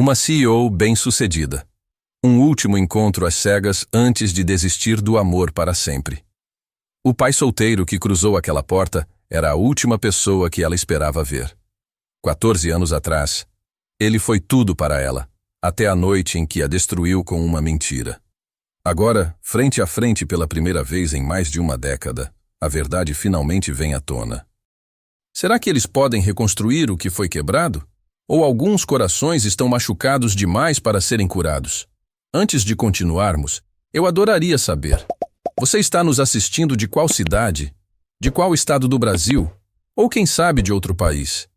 Uma CEO bem-sucedida. Um último encontro às cegas antes de desistir do amor para sempre. O pai solteiro que cruzou aquela porta era a última pessoa que ela esperava ver. 14 anos atrás, ele foi tudo para ela, até a noite em que a destruiu com uma mentira. Agora, frente a frente pela primeira vez em mais de uma década, a verdade finalmente vem à tona. Será que eles podem reconstruir o que foi quebrado? Ou alguns corações estão machucados demais para serem curados? Antes de continuarmos, eu adoraria saber. Você está nos assistindo de qual cidade? De qual estado do Brasil? Ou quem sabe de outro país?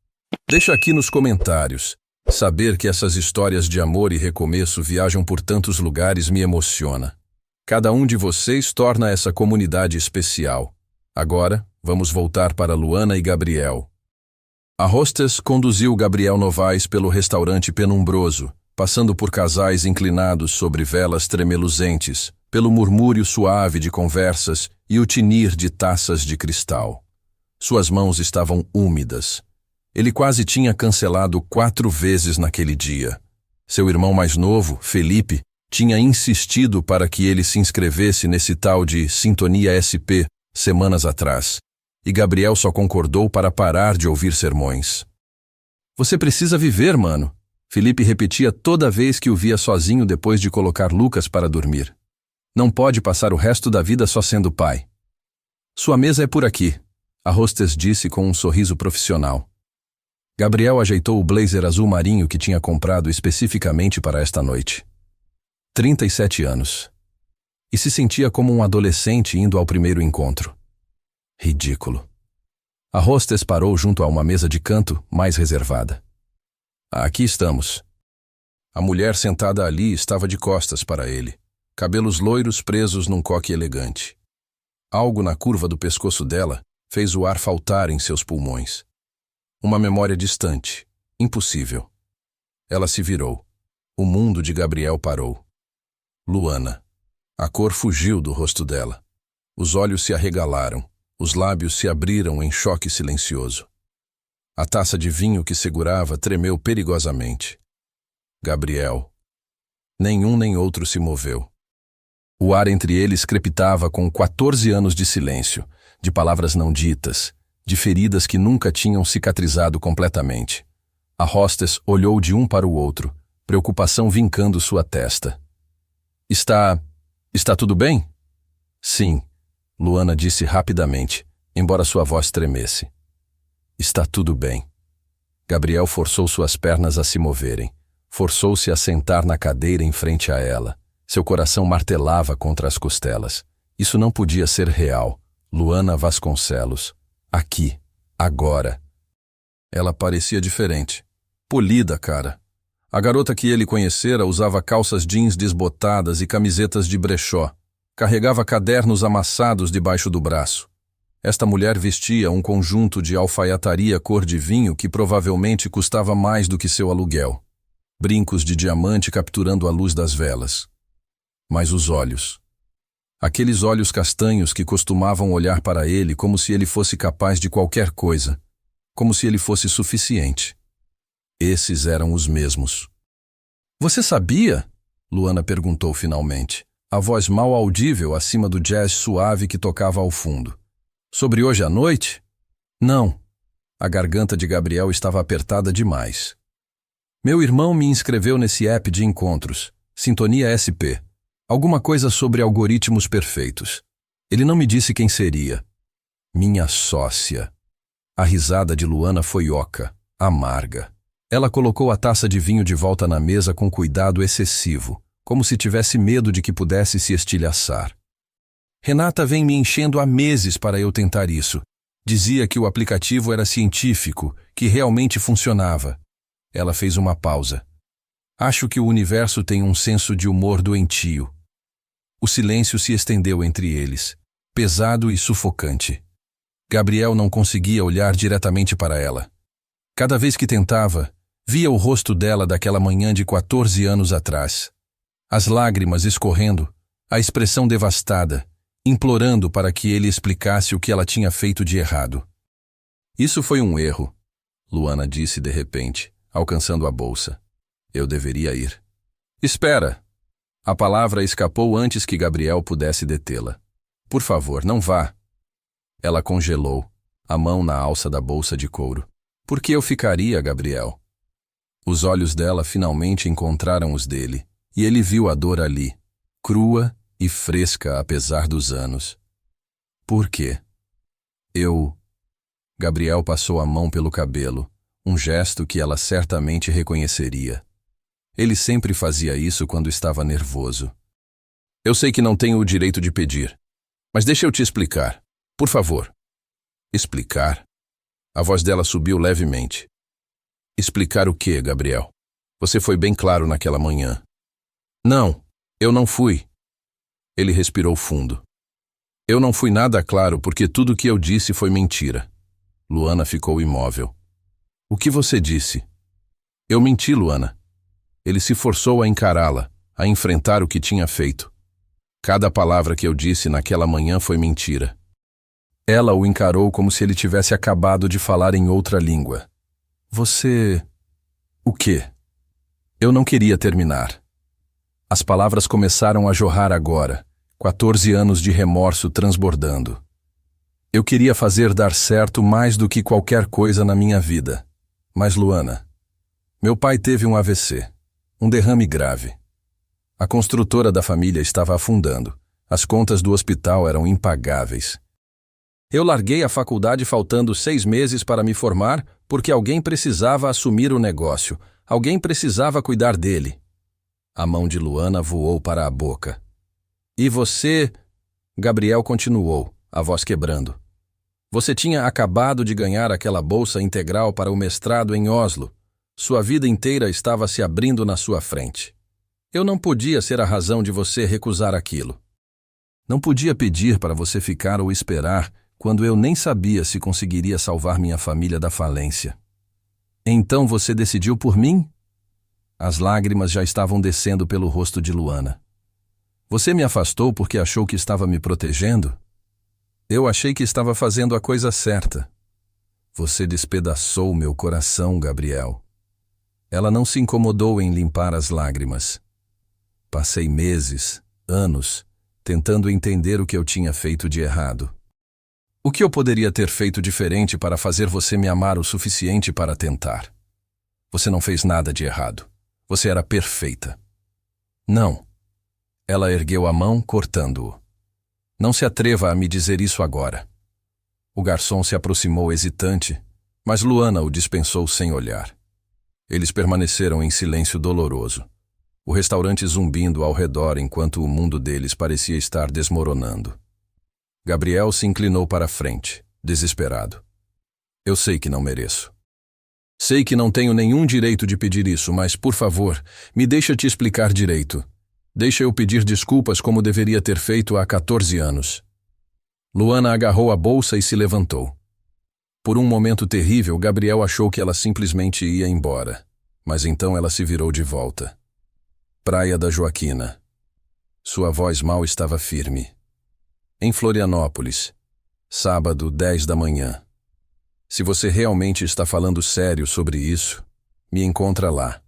Deixa aqui nos comentários. Saber que essas histórias de amor e recomeço viajam por tantos lugares me emociona. Cada um de vocês torna essa comunidade especial. Agora, vamos voltar para Luana e Gabriel. A hostess conduziu Gabriel Novaes pelo restaurante penumbroso, passando por casais inclinados sobre velas tremeluzentes, pelo murmúrio suave de conversas e o tinir de taças de cristal. Suas mãos estavam úmidas. Ele quase tinha cancelado 4 vezes naquele dia. Seu irmão mais novo, Felipe, tinha insistido para que ele se inscrevesse nesse tal de Sintonia SP semanas atrás, e Gabriel só concordou para parar de ouvir sermões. Você precisa viver, mano, Felipe repetia toda vez que o via sozinho depois de colocar Lucas para dormir. Não pode passar o resto da vida só sendo pai. Sua mesa é por aqui, a hostess disse com um sorriso profissional. Gabriel ajeitou o blazer azul marinho que tinha comprado especificamente para esta noite. 37 anos. E se sentia como um adolescente indo ao primeiro encontro. Ridículo. A hostess parou junto a uma mesa de canto mais reservada. Aqui estamos. A mulher sentada ali estava de costas para ele, cabelos loiros presos num coque elegante. Algo na curva do pescoço dela fez o ar faltar em seus pulmões. Uma memória distante, impossível. Ela se virou. O mundo de Gabriel parou. Luana. A cor fugiu do rosto dela. Os olhos se arregalaram, os lábios se abriram em choque silencioso. A taça de vinho que segurava tremeu perigosamente. Gabriel. Nenhum nem outro se moveu. O ar entre eles crepitava com 14 anos de silêncio, de palavras não ditas, de feridas que nunca tinham cicatrizado completamente. A hostess olhou de um para o outro, preocupação vincando sua testa. Está tudo bem? Sim, Luana disse rapidamente, embora sua voz tremesse. Está tudo bem. Gabriel forçou suas pernas a se moverem. Forçou-se a sentar na cadeira em frente a ela. Seu coração martelava contra as costelas. Isso não podia ser real. Luana Vasconcelos. Aqui. Agora. Ela parecia diferente. Polida, cara. A garota que ele conhecera usava calças jeans desbotadas e camisetas de brechó. Carregava cadernos amassados debaixo do braço. Esta mulher vestia um conjunto de alfaiataria cor de vinho que provavelmente custava mais do que seu aluguel. Brincos de diamante capturando a luz das velas. Mas os olhos. Aqueles olhos castanhos que costumavam olhar para ele como se ele fosse capaz de qualquer coisa. Como se ele fosse suficiente. Esses eram os mesmos. Você sabia? Luana perguntou finalmente, a voz mal audível acima do jazz suave que tocava ao fundo. Sobre hoje à noite? Não. A garganta de Gabriel estava apertada demais. Meu irmão me inscreveu nesse app de encontros, Sintonia SP. Alguma coisa sobre algoritmos perfeitos. Ele não me disse quem seria. Minha sócia. A risada de Luana foi oca, amarga. Ela colocou a taça de vinho de volta na mesa com cuidado excessivo, como se tivesse medo de que pudesse se estilhaçar. Renata vem me enchendo há meses para eu tentar isso. Dizia que o aplicativo era científico, que realmente funcionava. Ela fez uma pausa. Acho que o universo tem um senso de humor doentio. O silêncio se estendeu entre eles, pesado e sufocante. Gabriel não conseguia olhar diretamente para ela. Cada vez que tentava, via o rosto dela daquela manhã de 14 anos atrás. As lágrimas escorrendo, a expressão devastada, implorando para que ele explicasse o que ela tinha feito de errado. Isso foi um erro, Luana disse de repente, alcançando a bolsa. Eu deveria ir. Espera! A palavra escapou antes que Gabriel pudesse detê-la. Por favor, não vá. Ela congelou, a mão na alça da bolsa de couro. Por que eu ficaria, Gabriel? Os olhos dela finalmente encontraram os dele, e ele viu a dor ali, crua e fresca apesar dos anos. Por quê? Gabriel passou a mão pelo cabelo, um gesto que ela certamente reconheceria. Ele sempre fazia isso quando estava nervoso. Eu sei que não tenho o direito de pedir, mas deixa eu te explicar. Por favor. Explicar? A voz dela subiu levemente. Explicar o quê, Gabriel? Você foi bem claro naquela manhã. Não, eu não fui. Ele respirou fundo. Eu não fui nada claro porque tudo o que eu disse foi mentira. Luana ficou imóvel. O que você disse? Eu menti, Luana. Ele se forçou a encará-la, a enfrentar o que tinha feito. Cada palavra que eu disse naquela manhã foi mentira. Ela o encarou como se ele tivesse acabado de falar em outra língua. Você... O quê? Eu não queria terminar. As palavras começaram a jorrar agora, 14 anos de remorso transbordando. Eu queria fazer dar certo mais do que qualquer coisa na minha vida. Mas, Luana, meu pai teve um AVC. Um derrame grave. A construtora da família estava afundando. As contas do hospital eram impagáveis. Eu larguei a faculdade faltando 6 meses para me formar porque alguém precisava assumir o negócio. Alguém precisava cuidar dele. A mão de Luana voou para a boca. E você... Gabriel continuou, a voz quebrando. Você tinha acabado de ganhar aquela bolsa integral para o mestrado em Oslo. Sua vida inteira estava se abrindo na sua frente. Eu não podia ser a razão de você recusar aquilo. Não podia pedir para você ficar ou esperar quando eu nem sabia se conseguiria salvar minha família da falência. Então você decidiu por mim? As lágrimas já estavam descendo pelo rosto de Luana. Você me afastou porque achou que estava me protegendo? Eu achei que estava fazendo a coisa certa. Você despedaçou meu coração, Gabriel. Ela não se incomodou em limpar as lágrimas. Passei meses, anos, tentando entender o que eu tinha feito de errado. O que eu poderia ter feito diferente para fazer você me amar o suficiente para tentar? Você não fez nada de errado. Você era perfeita. Não. Ela ergueu a mão, cortando-o. Não se atreva a me dizer isso agora. O garçom se aproximou hesitante, mas Luana o dispensou sem olhar. Eles permaneceram em silêncio doloroso, o restaurante zumbindo ao redor enquanto o mundo deles parecia estar desmoronando. Gabriel se inclinou para a frente, desesperado. Eu sei que não mereço. Sei que não tenho nenhum direito de pedir isso, mas, por favor, me deixa te explicar direito. Deixa eu pedir desculpas como deveria ter feito há 14 anos. Luana agarrou a bolsa e se levantou. Por um momento terrível, Gabriel achou que ela simplesmente ia embora. Mas então ela se virou de volta. Praia da Joaquina. Sua voz mal estava firme. Em Florianópolis. Sábado, 10 da manhã. Se você realmente está falando sério sobre isso, me encontra lá.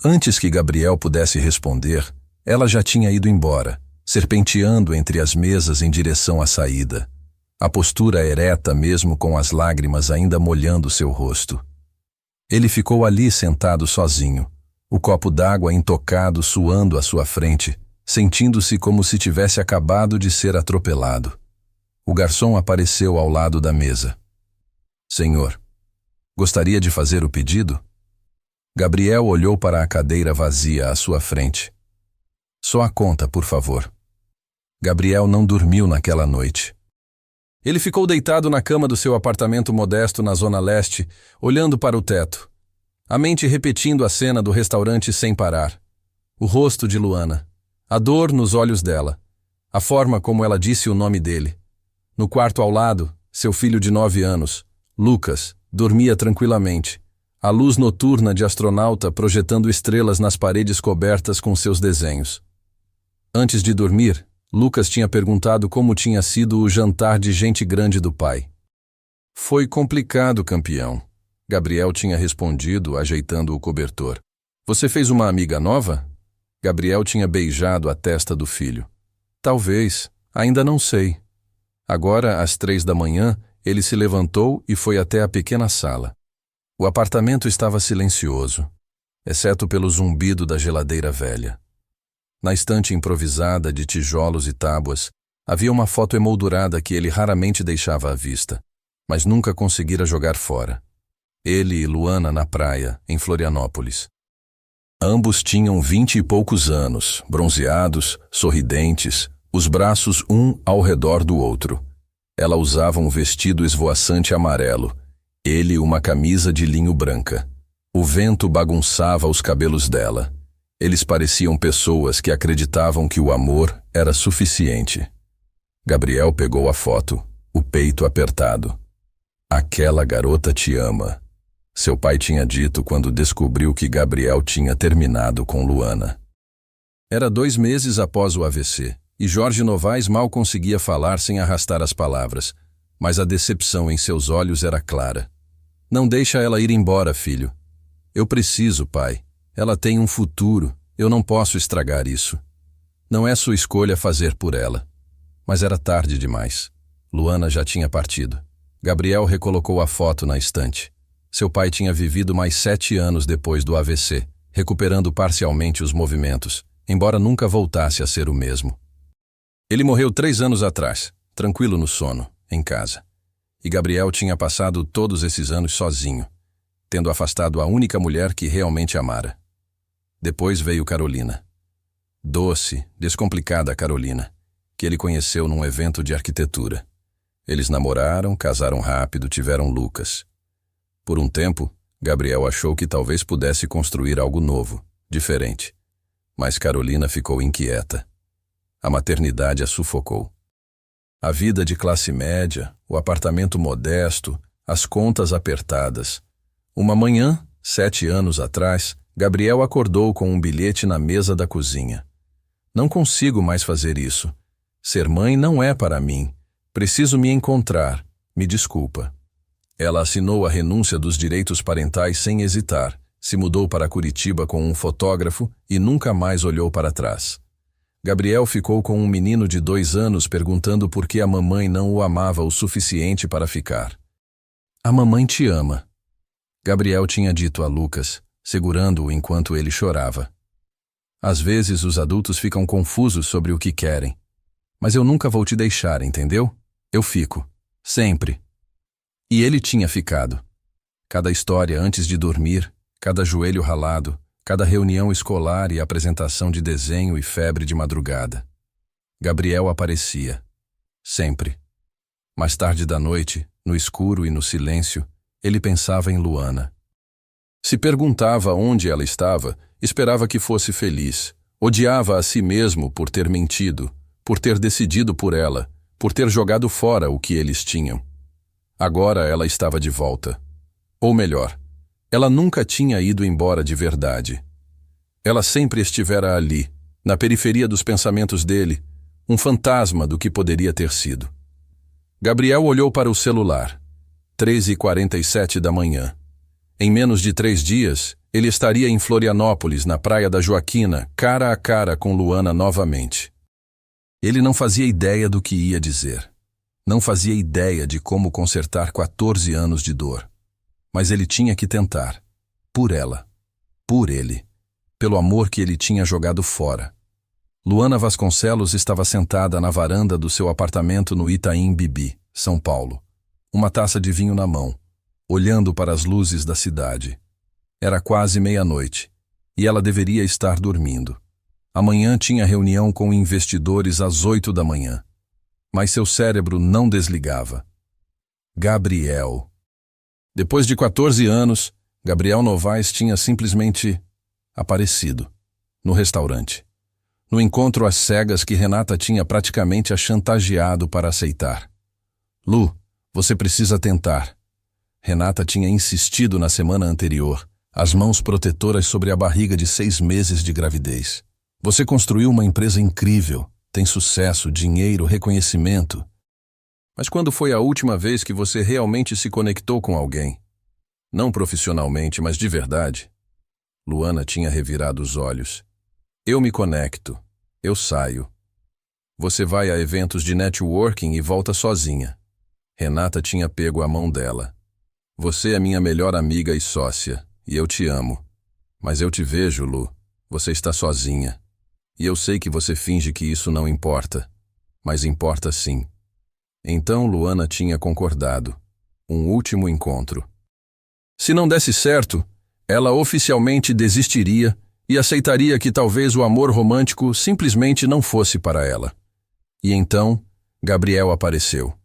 Antes que Gabriel pudesse responder, ela já tinha ido embora, serpenteando entre as mesas em direção à saída. A postura ereta mesmo com as lágrimas ainda molhando seu rosto. Ele ficou ali sentado sozinho, o copo d'água intocado suando à sua frente, sentindo-se como se tivesse acabado de ser atropelado. O garçom apareceu ao lado da mesa. Senhor, gostaria de fazer o pedido? Gabriel olhou para a cadeira vazia à sua frente. Só a conta, por favor. Gabriel não dormiu naquela noite. Ele ficou deitado na cama do seu apartamento modesto na Zona Leste, olhando para o teto, a mente repetindo a cena do restaurante sem parar. O rosto de Luana, a dor nos olhos dela, a forma como ela disse o nome dele. No quarto ao lado, seu filho de 9 anos, Lucas, dormia tranquilamente, a luz noturna de astronauta projetando estrelas nas paredes cobertas com seus desenhos. Antes de dormir, Lucas tinha perguntado como tinha sido o jantar de gente grande do pai. Foi complicado, campeão. Gabriel tinha respondido, ajeitando o cobertor. Você fez uma amiga nova? Gabriel tinha beijado a testa do filho. Talvez, ainda não sei. Agora, às 3 da manhã, ele se levantou e foi até a pequena sala. O apartamento estava silencioso, exceto pelo zumbido da geladeira velha. Na estante improvisada de tijolos e tábuas, havia uma foto emoldurada que ele raramente deixava à vista, mas nunca conseguira jogar fora. Ele e Luana na praia, em Florianópolis. Ambos tinham 20 e poucos anos, bronzeados, sorridentes, os braços um ao redor do outro. Ela usava um vestido esvoaçante amarelo, ele uma camisa de linho branca. O vento bagunçava os cabelos dela. Eles pareciam pessoas que acreditavam que o amor era suficiente. Gabriel pegou a foto, o peito apertado. Aquela garota te ama. Seu pai tinha dito quando descobriu que Gabriel tinha terminado com Luana. Era 2 meses após o AVC, e Jorge Novaes mal conseguia falar sem arrastar as palavras, mas a decepção em seus olhos era clara. Não deixa ela ir embora, filho. Eu preciso, pai. Ela tem um futuro, eu não posso estragar isso. Não é sua escolha fazer por ela. Mas era tarde demais. Luana já tinha partido. Gabriel recolocou a foto na estante. Seu pai tinha vivido mais 7 anos depois do AVC, recuperando parcialmente os movimentos, embora nunca voltasse a ser o mesmo. Ele morreu 3 anos atrás, tranquilo no sono, em casa. E Gabriel tinha passado todos esses anos sozinho, tendo afastado a única mulher que realmente amara. Depois veio Carolina. Doce, descomplicada Carolina, que ele conheceu num evento de arquitetura. Eles namoraram, casaram rápido, tiveram Lucas. Por um tempo, Gabriel achou que talvez pudesse construir algo novo, diferente. Mas Carolina ficou inquieta. A maternidade a sufocou. A vida de classe média, o apartamento modesto, as contas apertadas. Uma manhã, 7 anos atrás, Gabriel acordou com um bilhete na mesa da cozinha. Não consigo mais fazer isso. Ser mãe não é para mim. Preciso me encontrar. Me desculpa. Ela assinou a renúncia dos direitos parentais sem hesitar, se mudou para Curitiba com um fotógrafo e nunca mais olhou para trás. Gabriel ficou com um menino de 2 anos perguntando por que a mamãe não o amava o suficiente para ficar. A mamãe te ama. Gabriel tinha dito a Lucas, segurando-o enquanto ele chorava. Às vezes os adultos ficam confusos sobre o que querem. Mas eu nunca vou te deixar, entendeu? Eu fico. Sempre. E ele tinha ficado. Cada história antes de dormir, cada joelho ralado, cada reunião escolar e apresentação de desenho e febre de madrugada. Gabriel aparecia. Sempre. Mais tarde da noite, no escuro e no silêncio, ele pensava em Luana. Se perguntava onde ela estava, esperava que fosse feliz. Odiava a si mesmo por ter mentido, por ter decidido por ela, por ter jogado fora o que eles tinham. Agora ela estava de volta. Ou melhor, ela nunca tinha ido embora de verdade. Ela sempre estivera ali, na periferia dos pensamentos dele, um fantasma do que poderia ter sido. Gabriel olhou para o celular. 3h47 da manhã. Em menos de 3 dias, ele estaria em Florianópolis, na praia da Joaquina, cara a cara com Luana novamente. Ele não fazia ideia do que ia dizer. Não fazia ideia de como consertar 14 anos de dor. Mas ele tinha que tentar. Por ela. Por ele. Pelo amor que ele tinha jogado fora. Luana Vasconcelos estava sentada na varanda do seu apartamento no Itaim Bibi, São Paulo. Uma taça de vinho na mão, olhando para as luzes da cidade. Era quase meia-noite, e ela deveria estar dormindo. Amanhã tinha reunião com investidores às 8 da manhã. Mas seu cérebro não desligava. Gabriel. Depois de 14 anos, Gabriel Novaes tinha simplesmente aparecido, no restaurante. No encontro às cegas que Renata tinha praticamente a chantageado para aceitar. Lu, você precisa tentar. Renata tinha insistido na semana anterior, as mãos protetoras sobre a barriga de 6 meses de gravidez. Você construiu uma empresa incrível. Tem sucesso, dinheiro, reconhecimento. Mas quando foi a última vez que você realmente se conectou com alguém? Não profissionalmente, mas de verdade. Luana tinha revirado os olhos. Eu me conecto. Eu saio. Você vai a eventos de networking e volta sozinha. Renata tinha pego a mão dela. Você é minha melhor amiga e sócia, e eu te amo. Mas eu te vejo, Lu. Você está sozinha. E eu sei que você finge que isso não importa. Mas importa sim. Então Luana tinha concordado. Um último encontro. Se não desse certo, ela oficialmente desistiria e aceitaria que talvez o amor romântico simplesmente não fosse para ela. E então, Gabriel apareceu.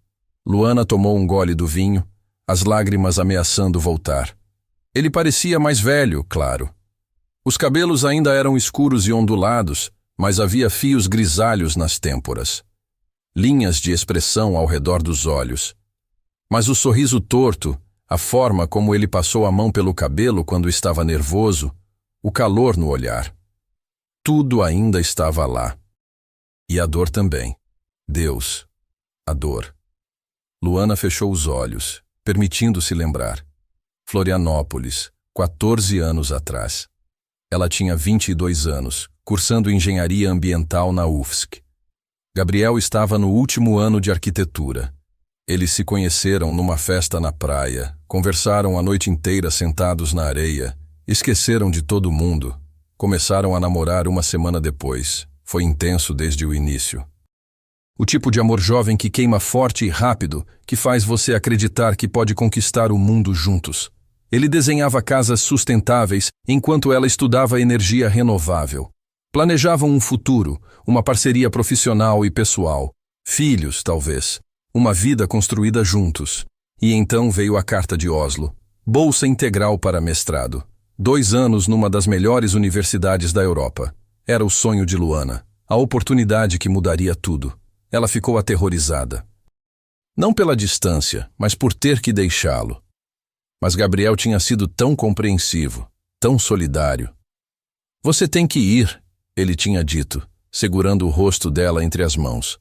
Luana tomou um gole do vinho, as lágrimas ameaçando voltar. Ele parecia mais velho, claro. Os cabelos ainda eram escuros e ondulados, mas havia fios grisalhos nas têmporas. Linhas de expressão ao redor dos olhos. Mas o sorriso torto, a forma como ele passou a mão pelo cabelo quando estava nervoso, o calor no olhar. Tudo ainda estava lá. E a dor também. Deus. A dor. Luana fechou os olhos, permitindo-se lembrar. Florianópolis, 14 anos atrás. Ela tinha 22 anos, cursando engenharia ambiental na UFSC. Gabriel estava no último ano de arquitetura. Eles se conheceram numa festa na praia, conversaram a noite inteira sentados na areia, esqueceram de todo mundo, começaram a namorar uma semana depois. Foi intenso desde o início. O tipo de amor jovem que queima forte e rápido, que faz você acreditar que pode conquistar o mundo juntos. Ele desenhava casas sustentáveis enquanto ela estudava energia renovável. Planejavam um futuro, uma parceria profissional e pessoal, filhos, talvez, uma vida construída juntos. E então veio a Carta de Oslo, bolsa integral para mestrado. 2 anos numa das melhores universidades da Europa. Era o sonho de Luana, a oportunidade que mudaria tudo. Ela ficou aterrorizada. Não pela distância, mas por ter que deixá-lo. Mas Gabriel tinha sido tão compreensivo, tão solidário. Você tem que ir, ele tinha dito, segurando o rosto dela entre as mãos.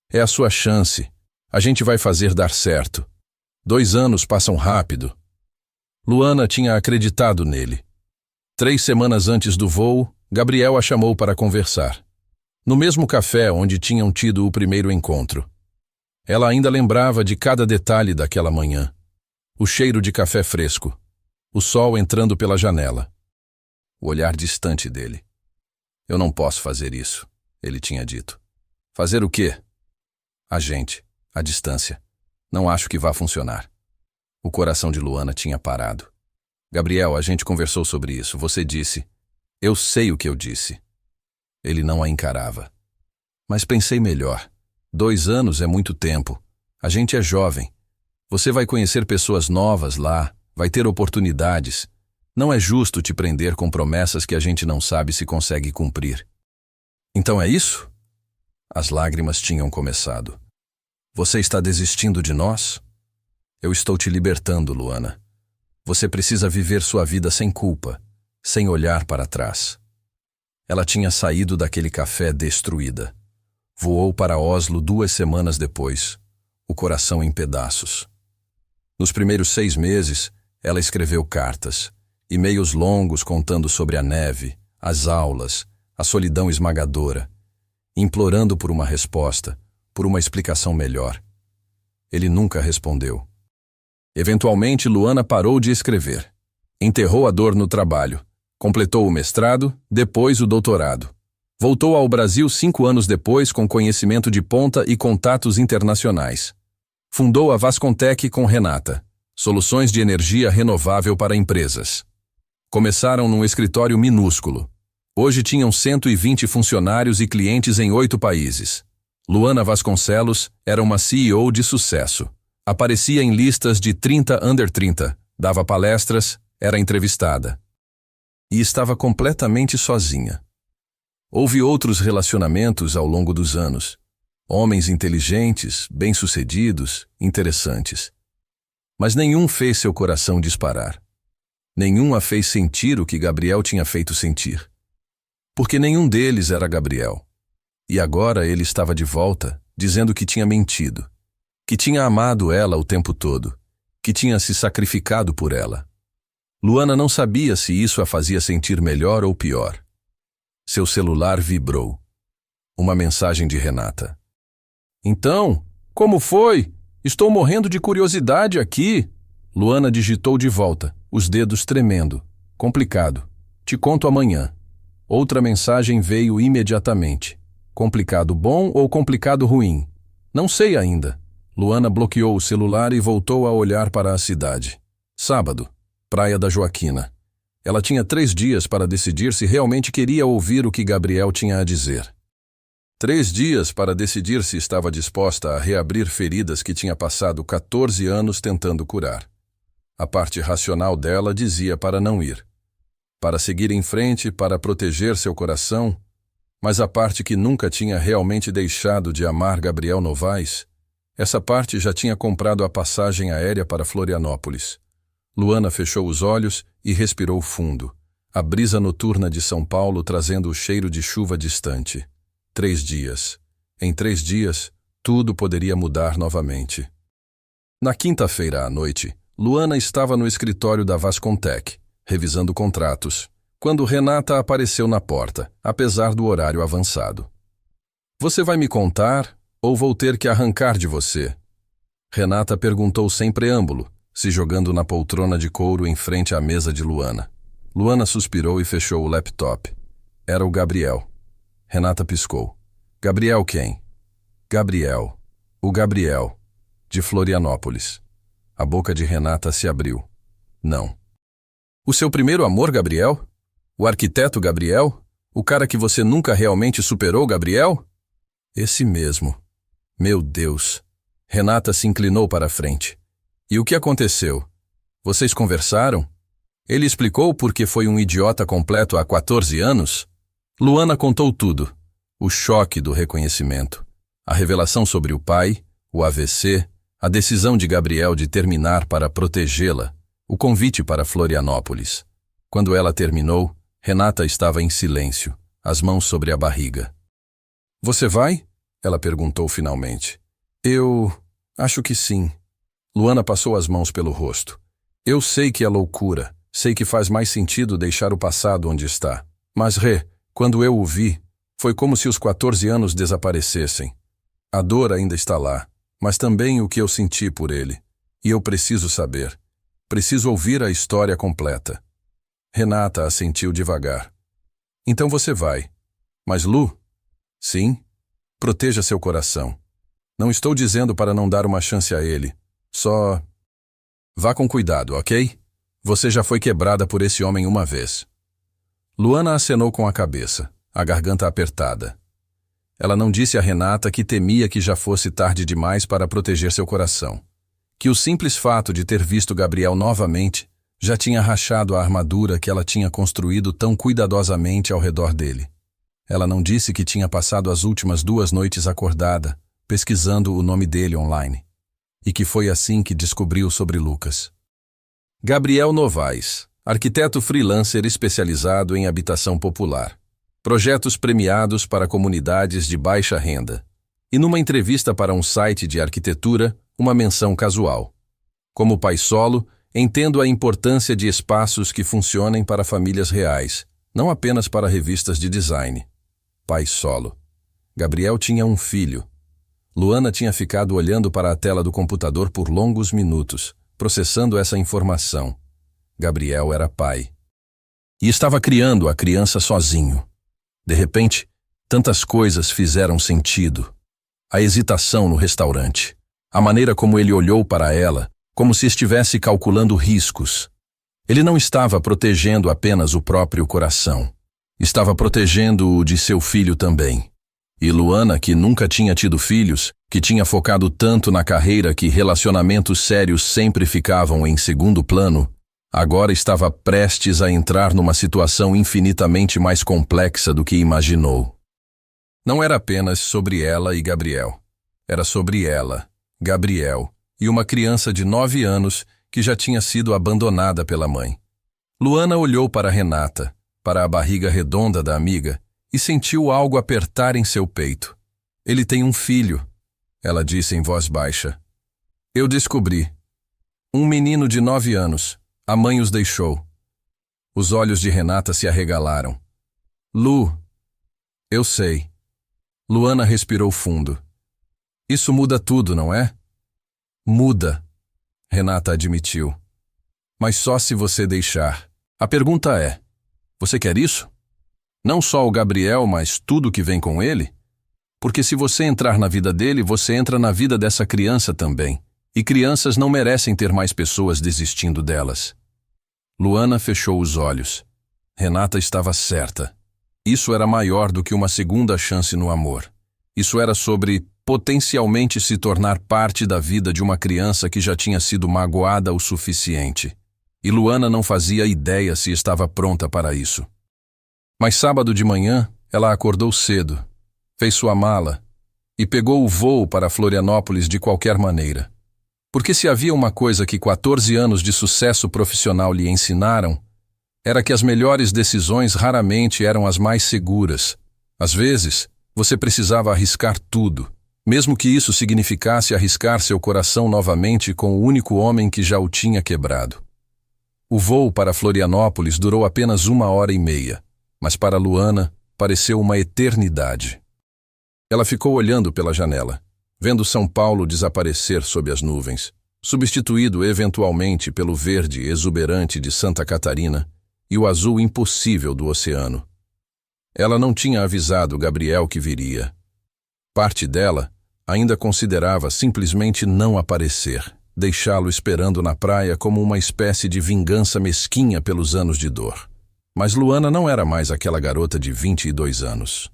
É a sua chance. A gente vai fazer dar certo. 2 anos passam rápido. Luana tinha acreditado nele. 3 semanas antes do voo, Gabriel a chamou para conversar. No mesmo café onde tinham tido o primeiro encontro. Ela ainda lembrava de cada detalhe daquela manhã. O cheiro de café fresco. O sol entrando pela janela. O olhar distante dele. Eu não posso fazer isso, ele tinha dito. Fazer o quê? A gente, à distância. Não acho que vá funcionar. O coração de Luana tinha parado. Gabriel, a gente conversou sobre isso. Você disse. Eu sei o que eu disse. Ele não a encarava. Mas pensei melhor. 2 anos é muito tempo. A gente é jovem. Você vai conhecer pessoas novas lá, vai ter oportunidades. Não é justo te prender com promessas que a gente não sabe se consegue cumprir. Então é isso? As lágrimas tinham começado. Você está desistindo de nós? Eu estou te libertando, Luana. Você precisa viver sua vida sem culpa, sem olhar para trás. Ela tinha saído daquele café destruída. Voou para Oslo 2 semanas depois, o coração em pedaços. Nos primeiros 6 meses, ela escreveu cartas, e-mails longos contando sobre a neve, as aulas, a solidão esmagadora, implorando por uma resposta, por uma explicação melhor. Ele nunca respondeu. Eventualmente, Luana parou de escrever. Enterrou a dor no trabalho. Completou o mestrado, depois o doutorado. Voltou ao Brasil 5 anos depois com conhecimento de ponta e contatos internacionais. Fundou a Vascontec com Renata, soluções de energia renovável para empresas. Começaram num escritório minúsculo. Hoje tinham 120 funcionários e clientes em 8 países. Luana Vasconcelos era uma CEO de sucesso. Aparecia em listas de 30 under 30, dava palestras, era entrevistada. E estava completamente sozinha. Houve outros relacionamentos ao longo dos anos. Homens inteligentes, bem-sucedidos, interessantes. Mas nenhum fez seu coração disparar. Nenhum a fez sentir o que Gabriel tinha feito sentir. Porque nenhum deles era Gabriel. E agora ele estava de volta, dizendo que tinha mentido. Que tinha amado ela o tempo todo. Que tinha se sacrificado por ela. Luana não sabia se isso a fazia sentir melhor ou pior. Seu celular vibrou. Uma mensagem de Renata. Então, como foi? Estou morrendo de curiosidade aqui. Luana digitou de volta, os dedos tremendo. Complicado. Te conto amanhã. Outra mensagem veio imediatamente. Complicado bom ou complicado ruim? Não sei ainda. Luana bloqueou o celular e voltou a olhar para a cidade. Sábado, Praia da Joaquina. Ela tinha 3 dias para decidir se realmente queria ouvir o que Gabriel tinha a dizer. 3 dias para decidir se estava disposta a reabrir feridas que tinha passado 14 anos tentando curar. A parte racional dela dizia para não ir. Para seguir em frente, para proteger seu coração, mas a parte que nunca tinha realmente deixado de amar Gabriel Novaes, essa parte já tinha comprado a passagem aérea para Florianópolis. Luana fechou os olhos e respirou fundo, a brisa noturna de São Paulo trazendo o cheiro de chuva distante. 3 dias. Em 3 dias, tudo poderia mudar novamente. Na quinta-feira à noite, Luana estava no escritório da Vascontec, revisando contratos, quando Renata apareceu na porta, apesar do horário avançado. Você vai me contar ou vou ter que arrancar de você? Renata perguntou sem preâmbulo, se jogando na poltrona de couro em frente à mesa de Luana. Luana suspirou e fechou o laptop. Era o Gabriel. Renata piscou. Gabriel quem? Gabriel. O Gabriel. De Florianópolis. A boca de Renata se abriu. Não. O seu primeiro amor, Gabriel? O arquiteto Gabriel? O cara que você nunca realmente superou, Gabriel? Esse mesmo. Meu Deus. Renata se inclinou para a frente. E o que aconteceu? Vocês conversaram? Ele explicou por que foi um idiota completo há 14 anos? Luana contou tudo. O choque do reconhecimento. A revelação sobre o pai, o AVC, a decisão de Gabriel de terminar para protegê-la, o convite para Florianópolis. Quando ela terminou, Renata estava em silêncio, as mãos sobre a barriga. Você vai? Ela perguntou finalmente. Eu acho que sim. Luana passou as mãos pelo rosto. Eu sei que é loucura, sei que faz mais sentido deixar o passado onde está. Mas, quando eu o vi, foi como se os 14 anos desaparecessem. A dor ainda está lá, mas também o que eu senti por ele. E eu preciso saber. Preciso ouvir a história completa. Renata assentiu devagar. Então você vai. Mas Lu? Sim? Proteja seu coração. Não estou dizendo para não dar uma chance a ele. Só... Vá com cuidado, ok? Você já foi quebrada por esse homem uma vez. Luana acenou com a cabeça, a garganta apertada. Ela não disse a Renata que temia que já fosse tarde demais para proteger seu coração. Que o simples fato de ter visto Gabriel novamente já tinha rachado a armadura que ela tinha construído tão cuidadosamente ao redor dele. Ela não disse que tinha passado as últimas 2 noites acordada, pesquisando o nome dele online. E que foi assim que descobriu sobre Lucas. Gabriel Novaes, arquiteto freelancer especializado em habitação popular. Projetos premiados para comunidades de baixa renda. E numa entrevista para um site de arquitetura, uma menção casual. Como pai solo, entendo a importância de espaços que funcionem para famílias reais, não apenas para revistas de design. Pai solo. Gabriel tinha um filho. Luana tinha ficado olhando para a tela do computador por longos minutos, processando essa informação. Gabriel era pai. E estava criando a criança sozinho. De repente, tantas coisas fizeram sentido. A hesitação no restaurante. A maneira como ele olhou para ela, como se estivesse calculando riscos. Ele não estava protegendo apenas o próprio coração. Estava protegendo-o de seu filho também. E Luana, que nunca tinha tido filhos, que tinha focado tanto na carreira que relacionamentos sérios sempre ficavam em segundo plano, agora estava prestes a entrar numa situação infinitamente mais complexa do que imaginou. Não era apenas sobre ela e Gabriel. Era sobre ela, Gabriel, e uma criança de 9 anos que já tinha sido abandonada pela mãe. Luana olhou para Renata, para a barriga redonda da amiga, e sentiu algo apertar em seu peito. Ele tem um filho, ela disse em voz baixa. Eu descobri. Um menino de 9 anos. A mãe os deixou. Os olhos de Renata se arregalaram. Lu, eu sei. Luana respirou fundo. Isso muda tudo, não é? Muda, Renata admitiu. Mas só se você deixar. A pergunta é, você quer isso? Não só o Gabriel, mas tudo que vem com ele? Porque se você entrar na vida dele, você entra na vida dessa criança também. E crianças não merecem ter mais pessoas desistindo delas. Luana fechou os olhos. Renata estava certa. Isso era maior do que uma segunda chance no amor. Isso era sobre potencialmente se tornar parte da vida de uma criança que já tinha sido magoada o suficiente. E Luana não fazia ideia se estava pronta para isso. Mas sábado de manhã, ela acordou cedo, fez sua mala e pegou o voo para Florianópolis de qualquer maneira. Porque se havia uma coisa que 14 anos de sucesso profissional lhe ensinaram, era que as melhores decisões raramente eram as mais seguras. Às vezes, você precisava arriscar tudo, mesmo que isso significasse arriscar seu coração novamente com o único homem que já o tinha quebrado. O voo para Florianópolis durou apenas 1h30, mas para Luana pareceu uma eternidade. Ela ficou olhando pela janela, vendo São Paulo desaparecer sob as nuvens, substituído eventualmente pelo verde exuberante de Santa Catarina e o azul impossível do oceano. Ela não tinha avisado Gabriel que viria. Parte dela ainda considerava simplesmente não aparecer, deixá-lo esperando na praia como uma espécie de vingança mesquinha pelos anos de dor. Mas Luana não era mais aquela garota de 22 anos.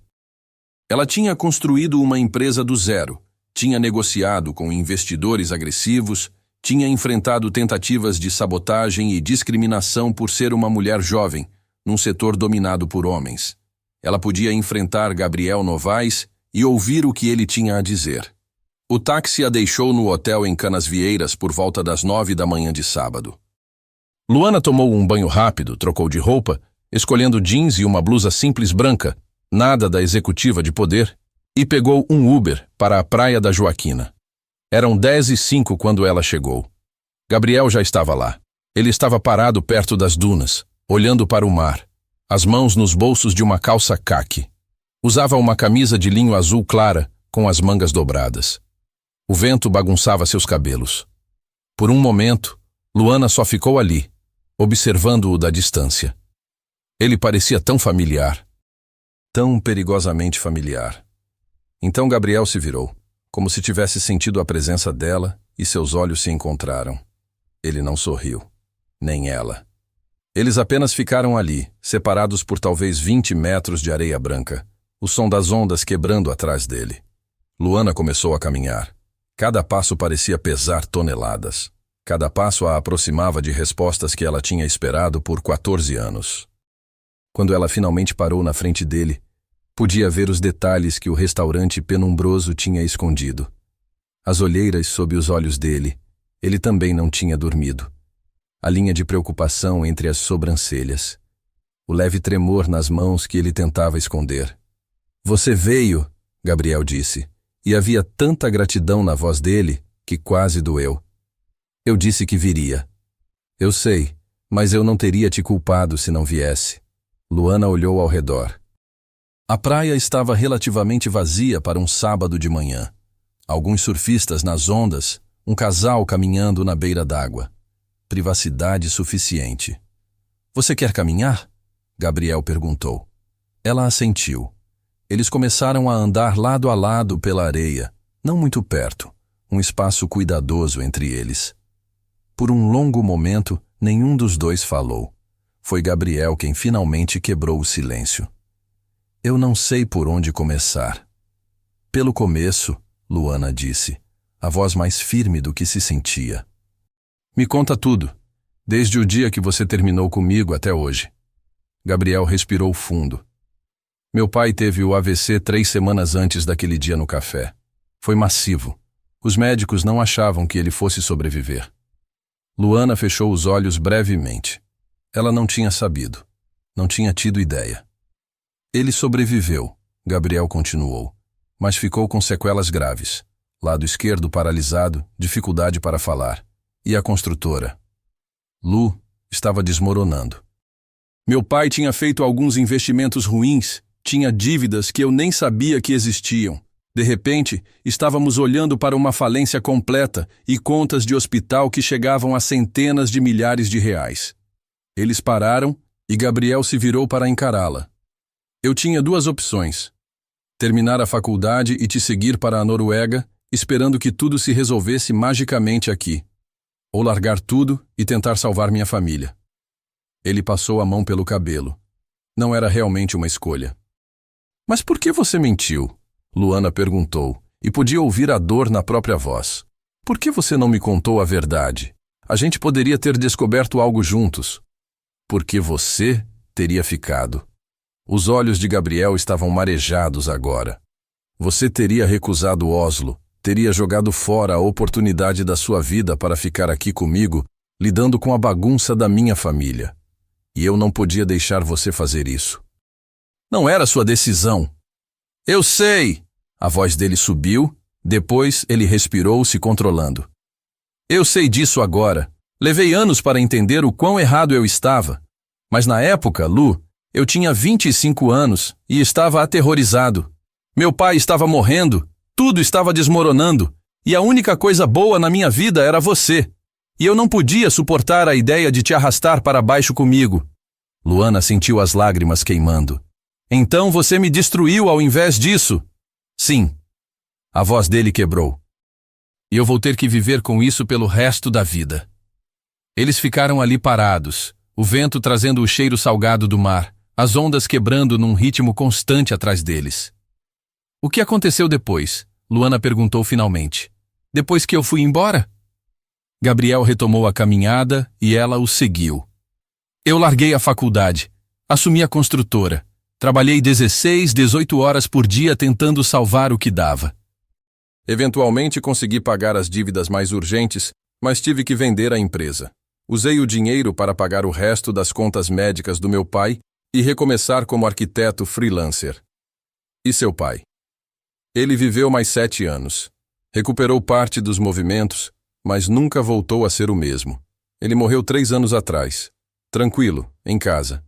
Ela tinha construído uma empresa do zero, tinha negociado com investidores agressivos, tinha enfrentado tentativas de sabotagem e discriminação por ser uma mulher jovem, num setor dominado por homens. Ela podia enfrentar Gabriel Novaes e ouvir o que ele tinha a dizer. O táxi a deixou no hotel em Canasvieiras por volta das 9 da manhã de sábado. Luana tomou um banho rápido, trocou de roupa, escolhendo jeans e uma blusa simples branca, nada da executiva de poder, e pegou um Uber para a Praia da Joaquina. Eram 10h05 quando ela chegou. Gabriel já estava lá. Ele estava parado perto das dunas, olhando para o mar, as mãos nos bolsos de uma calça caque. Usava uma camisa de linho azul clara, com as mangas dobradas. O vento bagunçava seus cabelos. Por um momento, Luana só ficou ali, observando-o da distância. Ele parecia tão familiar, tão perigosamente familiar. Então Gabriel se virou, como se tivesse sentido a presença dela, e seus olhos se encontraram. Ele não sorriu, nem ela. Eles apenas ficaram ali, separados por talvez 20 metros de areia branca, o som das ondas quebrando atrás dele. Luana começou a caminhar. Cada passo parecia pesar toneladas. Cada passo a aproximava de respostas que ela tinha esperado por 14 anos. Quando ela finalmente parou na frente dele, podia ver os detalhes que o restaurante penumbroso tinha escondido. As olheiras sob os olhos dele. Ele também não tinha dormido. A linha de preocupação entre as sobrancelhas. O leve tremor nas mãos que ele tentava esconder. "Você veio", Gabriel disse, e havia tanta gratidão na voz dele que quase doeu. "Eu disse que viria." "Eu sei, mas eu não teria te culpado se não viesse." Luana olhou ao redor. A praia estava relativamente vazia para um sábado de manhã. Alguns surfistas nas ondas, um casal caminhando na beira d'água. Privacidade suficiente. "Você quer caminhar?" Gabriel perguntou. Ela assentiu. Eles começaram a andar lado a lado pela areia, não muito perto, um espaço cuidadoso entre eles. Por um longo momento, nenhum dos dois falou. Foi Gabriel quem finalmente quebrou o silêncio. "Eu não sei por onde começar." "Pelo começo", Luana disse, a voz mais firme do que se sentia. "Me conta tudo, desde o dia que você terminou comigo até hoje." Gabriel respirou fundo. "Meu pai teve o AVC 3 semanas antes daquele dia no café. Foi massivo. Os médicos não achavam que ele fosse sobreviver." Luana fechou os olhos brevemente. Ela não tinha sabido. Não tinha tido ideia. "Ele sobreviveu", Gabriel continuou, "mas ficou com sequelas graves. Lado esquerdo paralisado, dificuldade para falar. E a construtora?" Lu estava desmoronando. Meu pai tinha feito alguns investimentos ruins, tinha dívidas que eu nem sabia que existiam. De repente, estávamos olhando para uma falência completa e contas de hospital que chegavam a centenas de milhares de reais. Eles pararam e Gabriel se virou para encará-la. Eu tinha duas opções: terminar a faculdade e te seguir para a Noruega, esperando que tudo se resolvesse magicamente aqui, ou largar tudo e tentar salvar minha família. Ele passou a mão pelo cabelo. Não era realmente uma escolha. Mas por que você mentiu? Luana perguntou, e podia ouvir a dor na própria voz. Por que você não me contou a verdade? A gente poderia ter descoberto algo juntos. Porque você teria ficado. Os olhos de Gabriel estavam marejados agora. Você teria recusado Oslo, teria jogado fora a oportunidade da sua vida para ficar aqui comigo, lidando com a bagunça da minha família. E eu não podia deixar você fazer isso. Não era sua decisão. Eu sei! A voz dele subiu, depois ele respirou, se controlando. Eu sei disso agora. Levei anos para entender o quão errado eu estava. Mas na época, Lu, eu tinha 25 anos e estava aterrorizado. Meu pai estava morrendo, tudo estava desmoronando, e a única coisa boa na minha vida era você. E eu não podia suportar a ideia de te arrastar para baixo comigo. Luana sentiu as lágrimas queimando. Então você me destruiu ao invés disso? Sim. A voz dele quebrou. E eu vou ter que viver com isso pelo resto da vida. Eles ficaram ali parados, o vento trazendo o cheiro salgado do mar, as ondas quebrando num ritmo constante atrás deles. O que aconteceu depois? Luana perguntou finalmente. Depois que eu fui embora? Gabriel retomou a caminhada e ela o seguiu. Eu larguei a faculdade, assumi a construtora. Trabalhei 16, 18 horas por dia tentando salvar o que dava. Eventualmente consegui pagar as dívidas mais urgentes, mas tive que vender a empresa. Usei o dinheiro para pagar o resto das contas médicas do meu pai e recomeçar como arquiteto freelancer. E seu pai? Ele viveu mais 7 anos. Recuperou parte dos movimentos, mas nunca voltou a ser o mesmo. Ele morreu 3 anos atrás. Tranquilo, em casa.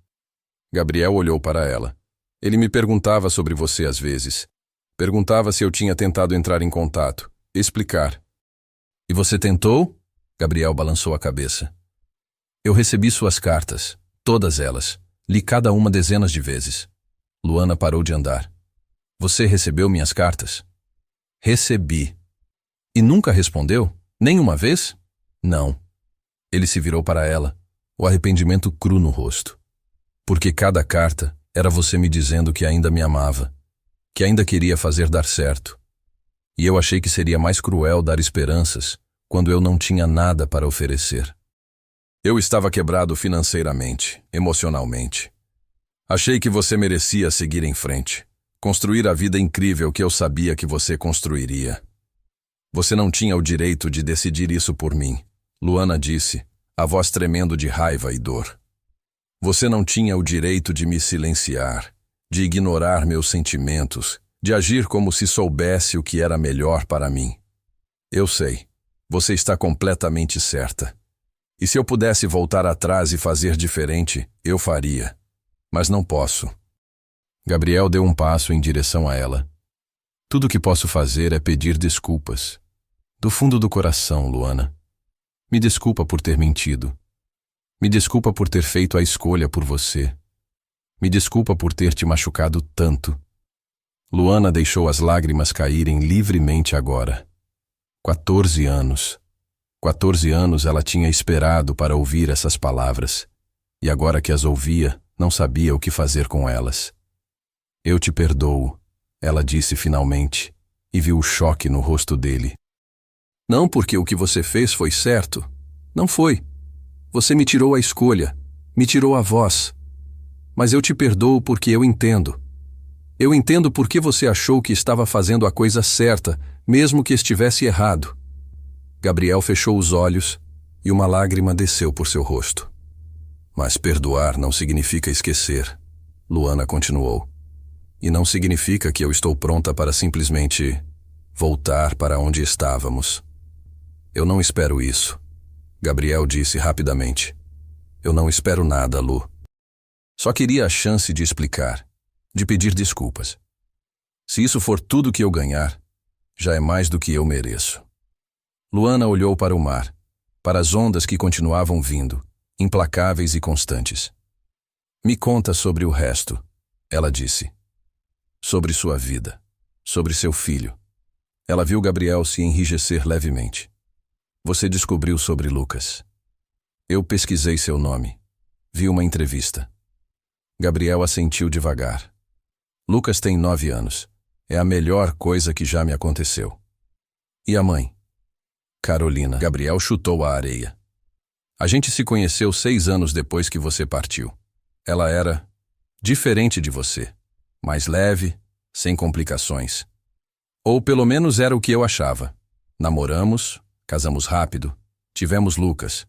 Gabriel olhou para ela. Ele me perguntava sobre você às vezes. Perguntava se eu tinha tentado entrar em contato, explicar. E você tentou? Gabriel balançou a cabeça. Eu recebi suas cartas, todas elas. Li cada uma dezenas de vezes. Luana parou de andar. Você recebeu minhas cartas? Recebi. E nunca respondeu? Nenhuma vez? Não. Ele se virou para ela, o arrependimento cru no rosto. Porque cada carta era você me dizendo que ainda me amava, que ainda queria fazer dar certo. E eu achei que seria mais cruel dar esperanças quando eu não tinha nada para oferecer. Eu estava quebrado financeiramente, emocionalmente. Achei que você merecia seguir em frente, construir a vida incrível que eu sabia que você construiria. Você não tinha o direito de decidir isso por mim, Luana disse, a voz tremendo de raiva e dor. Você não tinha o direito de me silenciar, de ignorar meus sentimentos, de agir como se soubesse o que era melhor para mim. Eu sei, você está completamente certa. E se eu pudesse voltar atrás e fazer diferente, eu faria. Mas não posso. Gabriel deu um passo em direção a ela. Tudo o que posso fazer é pedir desculpas. Do fundo do coração, Luana. Me desculpa por ter mentido. Me desculpa por ter feito a escolha por você. Me desculpa por ter te machucado tanto. Luana deixou as lágrimas caírem livremente agora. 14 anos. 14 anos ela tinha esperado para ouvir essas palavras. E agora que as ouvia, não sabia o que fazer com elas. Eu te perdoo, ela disse finalmente, e viu o choque no rosto dele. Não porque o que você fez foi certo. Não foi. Você me tirou a escolha, me tirou a voz. Mas eu te perdoo porque eu entendo. Eu entendo por que você achou que estava fazendo a coisa certa, mesmo que estivesse errado. Gabriel fechou os olhos e uma lágrima desceu por seu rosto. Mas perdoar não significa esquecer, Luana continuou. E não significa que eu estou pronta para simplesmente voltar para onde estávamos. Eu não espero isso. Gabriel disse rapidamente. Eu não espero nada, Lu. Só queria a chance de explicar, de pedir desculpas. Se isso for tudo que eu ganhar, já é mais do que eu mereço. Luana olhou para o mar, para as ondas que continuavam vindo, implacáveis e constantes. Me conta sobre o resto, ela disse. Sobre sua vida, sobre seu filho. Ela viu Gabriel se enrijecer levemente. Você descobriu sobre Lucas. Eu pesquisei seu nome. Vi uma entrevista. Gabriel assentiu devagar. Lucas tem 9 anos. É a melhor coisa que já me aconteceu. E a mãe? Carolina. Gabriel chutou a areia. A gente se conheceu 6 anos depois que você partiu. Ela era diferente de você. Mais leve, sem complicações. Ou pelo menos era o que eu achava. Namoramos, casamos rápido, tivemos Lucas.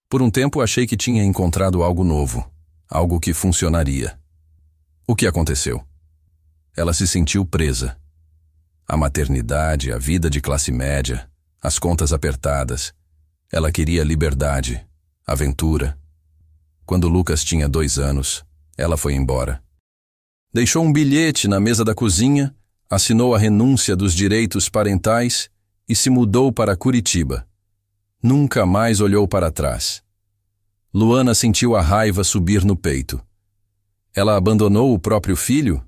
Por um tempo achei que tinha encontrado algo novo, algo que funcionaria. O que aconteceu? Ela se sentiu presa. A maternidade, a vida de classe média, as contas apertadas. Ela queria liberdade, aventura. Quando Lucas tinha 2 anos, ela foi embora. Deixou um bilhete na mesa da cozinha, assinou a renúncia dos direitos parentais e se mudou para Curitiba. Nunca mais olhou para trás. Luana sentiu a raiva subir no peito. Ela abandonou o próprio filho?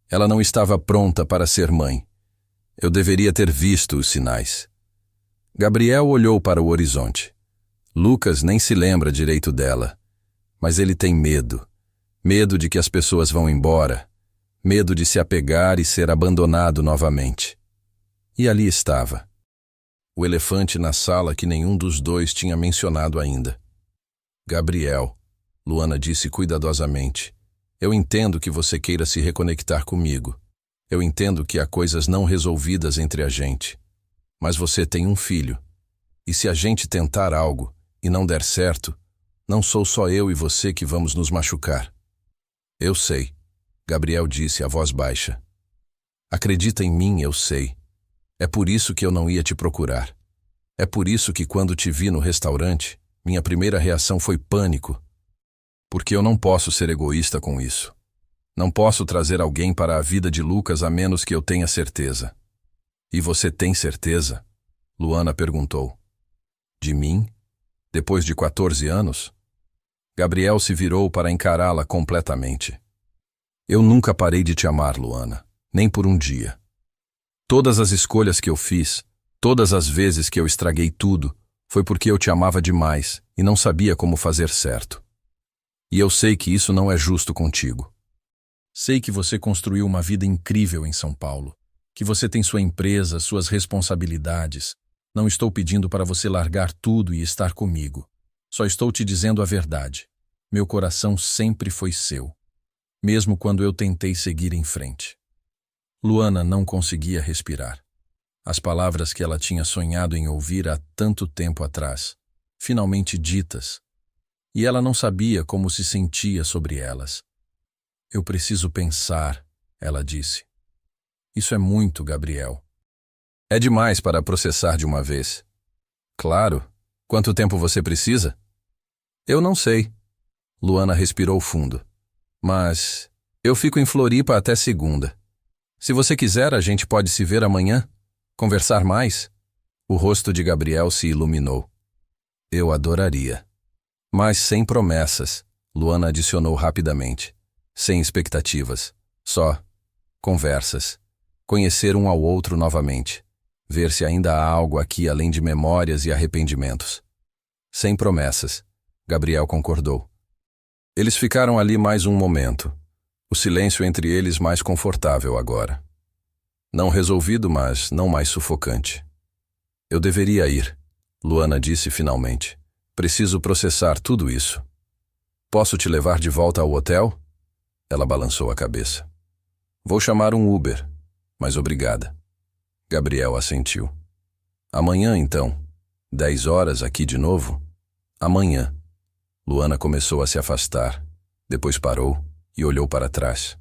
Ela não estava pronta para ser mãe. Eu deveria ter visto os sinais. Gabriel olhou para o horizonte. Lucas nem se lembra direito dela, mas ele tem medo. Medo de que as pessoas vão embora. Medo de se apegar e ser abandonado novamente. E ali estava. O elefante na sala que nenhum dos dois tinha mencionado ainda. Gabriel, Luana disse cuidadosamente, eu entendo que você queira se reconectar comigo. Eu entendo que há coisas não resolvidas entre a gente. Mas você tem um filho. E se a gente tentar algo e não der certo, não sou só eu e você que vamos nos machucar. Eu sei, Gabriel disse a voz baixa. Acredita em mim, eu sei. É por isso que eu não ia te procurar. É por isso que quando te vi no restaurante, minha primeira reação foi pânico. Porque eu não posso ser egoísta com isso. Não posso trazer alguém para a vida de Lucas a menos que eu tenha certeza. E você tem certeza? Luana perguntou. De mim? Depois de 14 anos? Gabriel se virou para encará-la completamente. Eu nunca parei de te amar, Luana, nem por um dia. Todas as escolhas que eu fiz, todas as vezes que eu estraguei tudo, foi porque eu te amava demais e não sabia como fazer certo. E eu sei que isso não é justo contigo. Sei que você construiu uma vida incrível em São Paulo, que você tem sua empresa, suas responsabilidades. Não estou pedindo para você largar tudo e estar comigo. Só estou te dizendo a verdade. Meu coração sempre foi seu, mesmo quando eu tentei seguir em frente. Luana não conseguia respirar. As palavras que ela tinha sonhado em ouvir há tanto tempo atrás, finalmente ditas, e ela não sabia como se sentia sobre elas. Eu preciso pensar, ela disse. Isso é muito, Gabriel. É demais para processar de uma vez. Claro. Quanto tempo você precisa? Eu não sei. Luana respirou fundo. Mas eu fico em Floripa até segunda. Se você quiser, a gente pode se ver amanhã? Conversar mais? O rosto de Gabriel se iluminou. Eu adoraria. Mas sem promessas, Luana adicionou rapidamente. Sem expectativas. Só conversas. Conhecer um ao outro novamente. Ver se ainda há algo aqui além de memórias e arrependimentos. Sem promessas, Gabriel concordou. Eles ficaram ali mais um momento. O silêncio entre eles mais confortável agora. Não resolvido, mas não mais sufocante. Eu deveria ir, Luana disse finalmente. Preciso processar tudo isso. Posso te levar de volta ao hotel? Ela balançou a cabeça. Vou chamar um Uber, mas obrigada. Gabriel assentiu. Amanhã, então. 10 horas aqui de novo? Amanhã. Luana começou a se afastar. Depois parou e olhou para trás.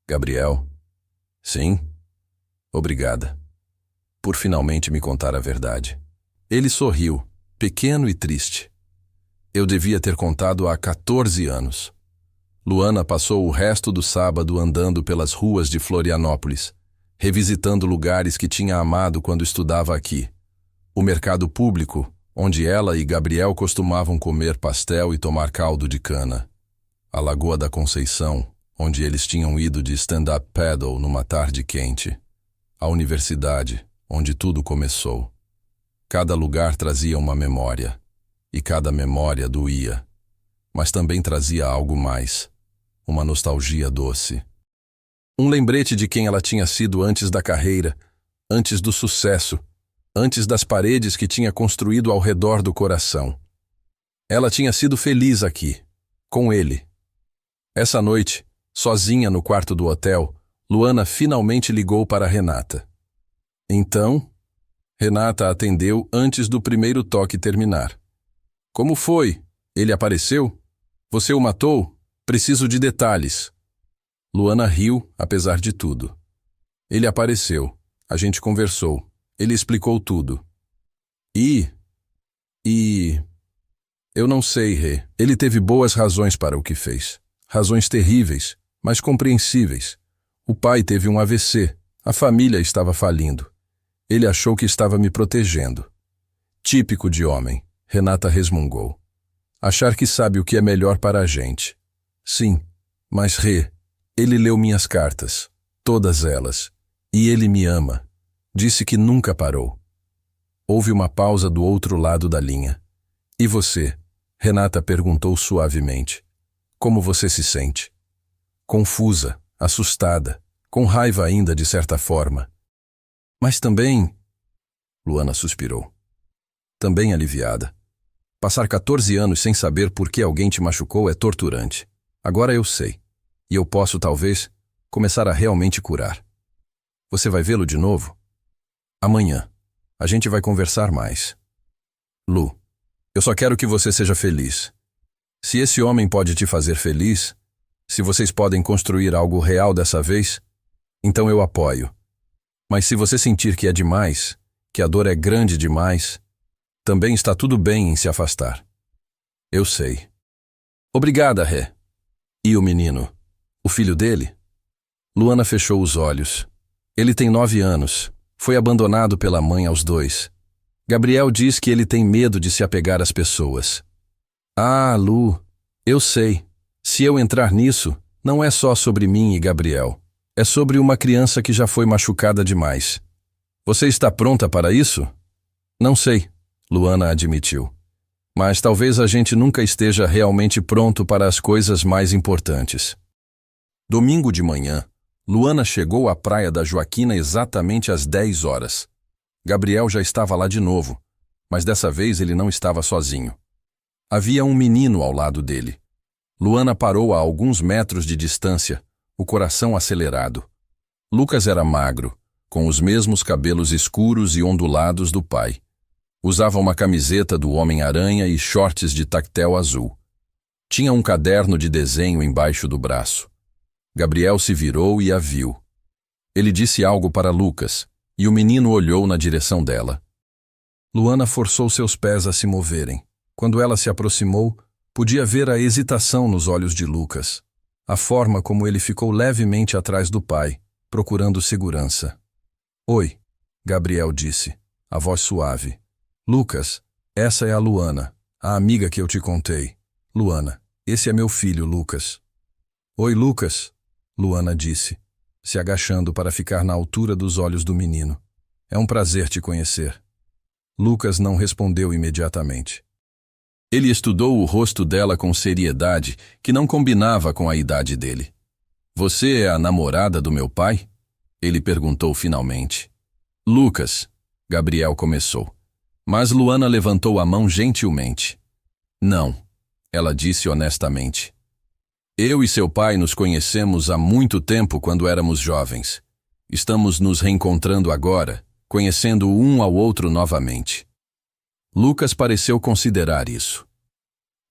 Gabriel? Sim? Obrigada. Por finalmente me contar a verdade. Ele sorriu, pequeno e triste. Eu devia ter contado há 14 anos. Luana passou o resto do sábado andando pelas ruas de Florianópolis, revisitando lugares que tinha amado quando estudava aqui. O mercado público, onde ela e Gabriel costumavam comer pastel e tomar caldo de cana. A Lagoa da Conceição, onde eles tinham ido de stand-up paddle numa tarde quente. A universidade, onde tudo começou. Cada lugar trazia uma memória, e cada memória doía, mas também trazia algo mais, uma nostalgia doce. Um lembrete de quem ela tinha sido antes da carreira, antes do sucesso, antes das paredes que tinha construído ao redor do coração. Ela tinha sido feliz aqui, com ele. Essa noite, sozinha no quarto do hotel, Luana finalmente ligou para Renata. Então, Renata atendeu antes do primeiro toque terminar. Como foi? Ele apareceu? Você o matou? Preciso de detalhes. Luana riu, apesar de tudo. Ele apareceu. A gente conversou. Ele explicou tudo. Eu não sei, Rê. Ele teve boas razões para o que fez. Razões terríveis, mas compreensíveis. O pai teve um AVC. A família estava falindo. Ele achou que estava me protegendo. Típico de homem, Renata resmungou. Achar que sabe o que é melhor para a gente. Sim, mas Rê, ele leu minhas cartas, todas elas, e ele me ama. Disse que nunca parou. Houve uma pausa do outro lado da linha. E você? Renata perguntou suavemente. Como você se sente? Confusa, assustada, com raiva ainda de certa forma. Mas também... Luana suspirou. Também aliviada. Passar 14 anos sem saber por que alguém te machucou é torturante. Agora eu sei. E eu posso, talvez, começar a realmente curar. Você vai vê-lo de novo? Amanhã. A gente vai conversar mais. Lu, eu só quero que você seja feliz. Se esse homem pode te fazer feliz, se vocês podem construir algo real dessa vez, então eu apoio. Mas se você sentir que é demais, que a dor é grande demais, também está tudo bem em se afastar. Eu sei. Obrigada, Rê. E o menino? O filho dele? Luana fechou os olhos. Ele tem 9 anos. Foi abandonado pela mãe aos 2. Gabriel diz que ele tem medo de se apegar às pessoas. Ah, Lu, eu sei. Se eu entrar nisso, não é só sobre mim e Gabriel. É sobre uma criança que já foi machucada demais. Você está pronta para isso? Não sei, Luana admitiu. Mas talvez a gente nunca esteja realmente pronto para as coisas mais importantes. Domingo de manhã, Luana chegou à praia da Joaquina exatamente às 10 horas. Gabriel já estava lá de novo, mas dessa vez ele não estava sozinho. Havia um menino ao lado dele. Luana parou a alguns metros de distância, o coração acelerado. Lucas era magro, com os mesmos cabelos escuros e ondulados do pai. Usava uma camiseta do Homem-Aranha e shorts de tactel azul. Tinha um caderno de desenho embaixo do braço. Gabriel se virou e a viu. Ele disse algo para Lucas, e o menino olhou na direção dela. Luana forçou seus pés a se moverem. Quando ela se aproximou, podia ver a hesitação nos olhos de Lucas, a forma como ele ficou levemente atrás do pai, procurando segurança. Oi, Gabriel disse, a voz suave. Lucas, essa é a Luana, a amiga que eu te contei. Luana, esse é meu filho, Lucas. Oi, Lucas, Luana disse, se agachando para ficar na altura dos olhos do menino. É um prazer te conhecer. Lucas não respondeu imediatamente. Ele estudou o rosto dela com seriedade que não combinava com a idade dele. Você é a namorada do meu pai? Ele perguntou finalmente. Lucas, Gabriel começou. Mas Luana levantou a mão gentilmente. Não, ela disse honestamente. Eu e seu pai nos conhecemos há muito tempo quando éramos jovens. Estamos nos reencontrando agora, conhecendo um ao outro novamente. Lucas pareceu considerar isso.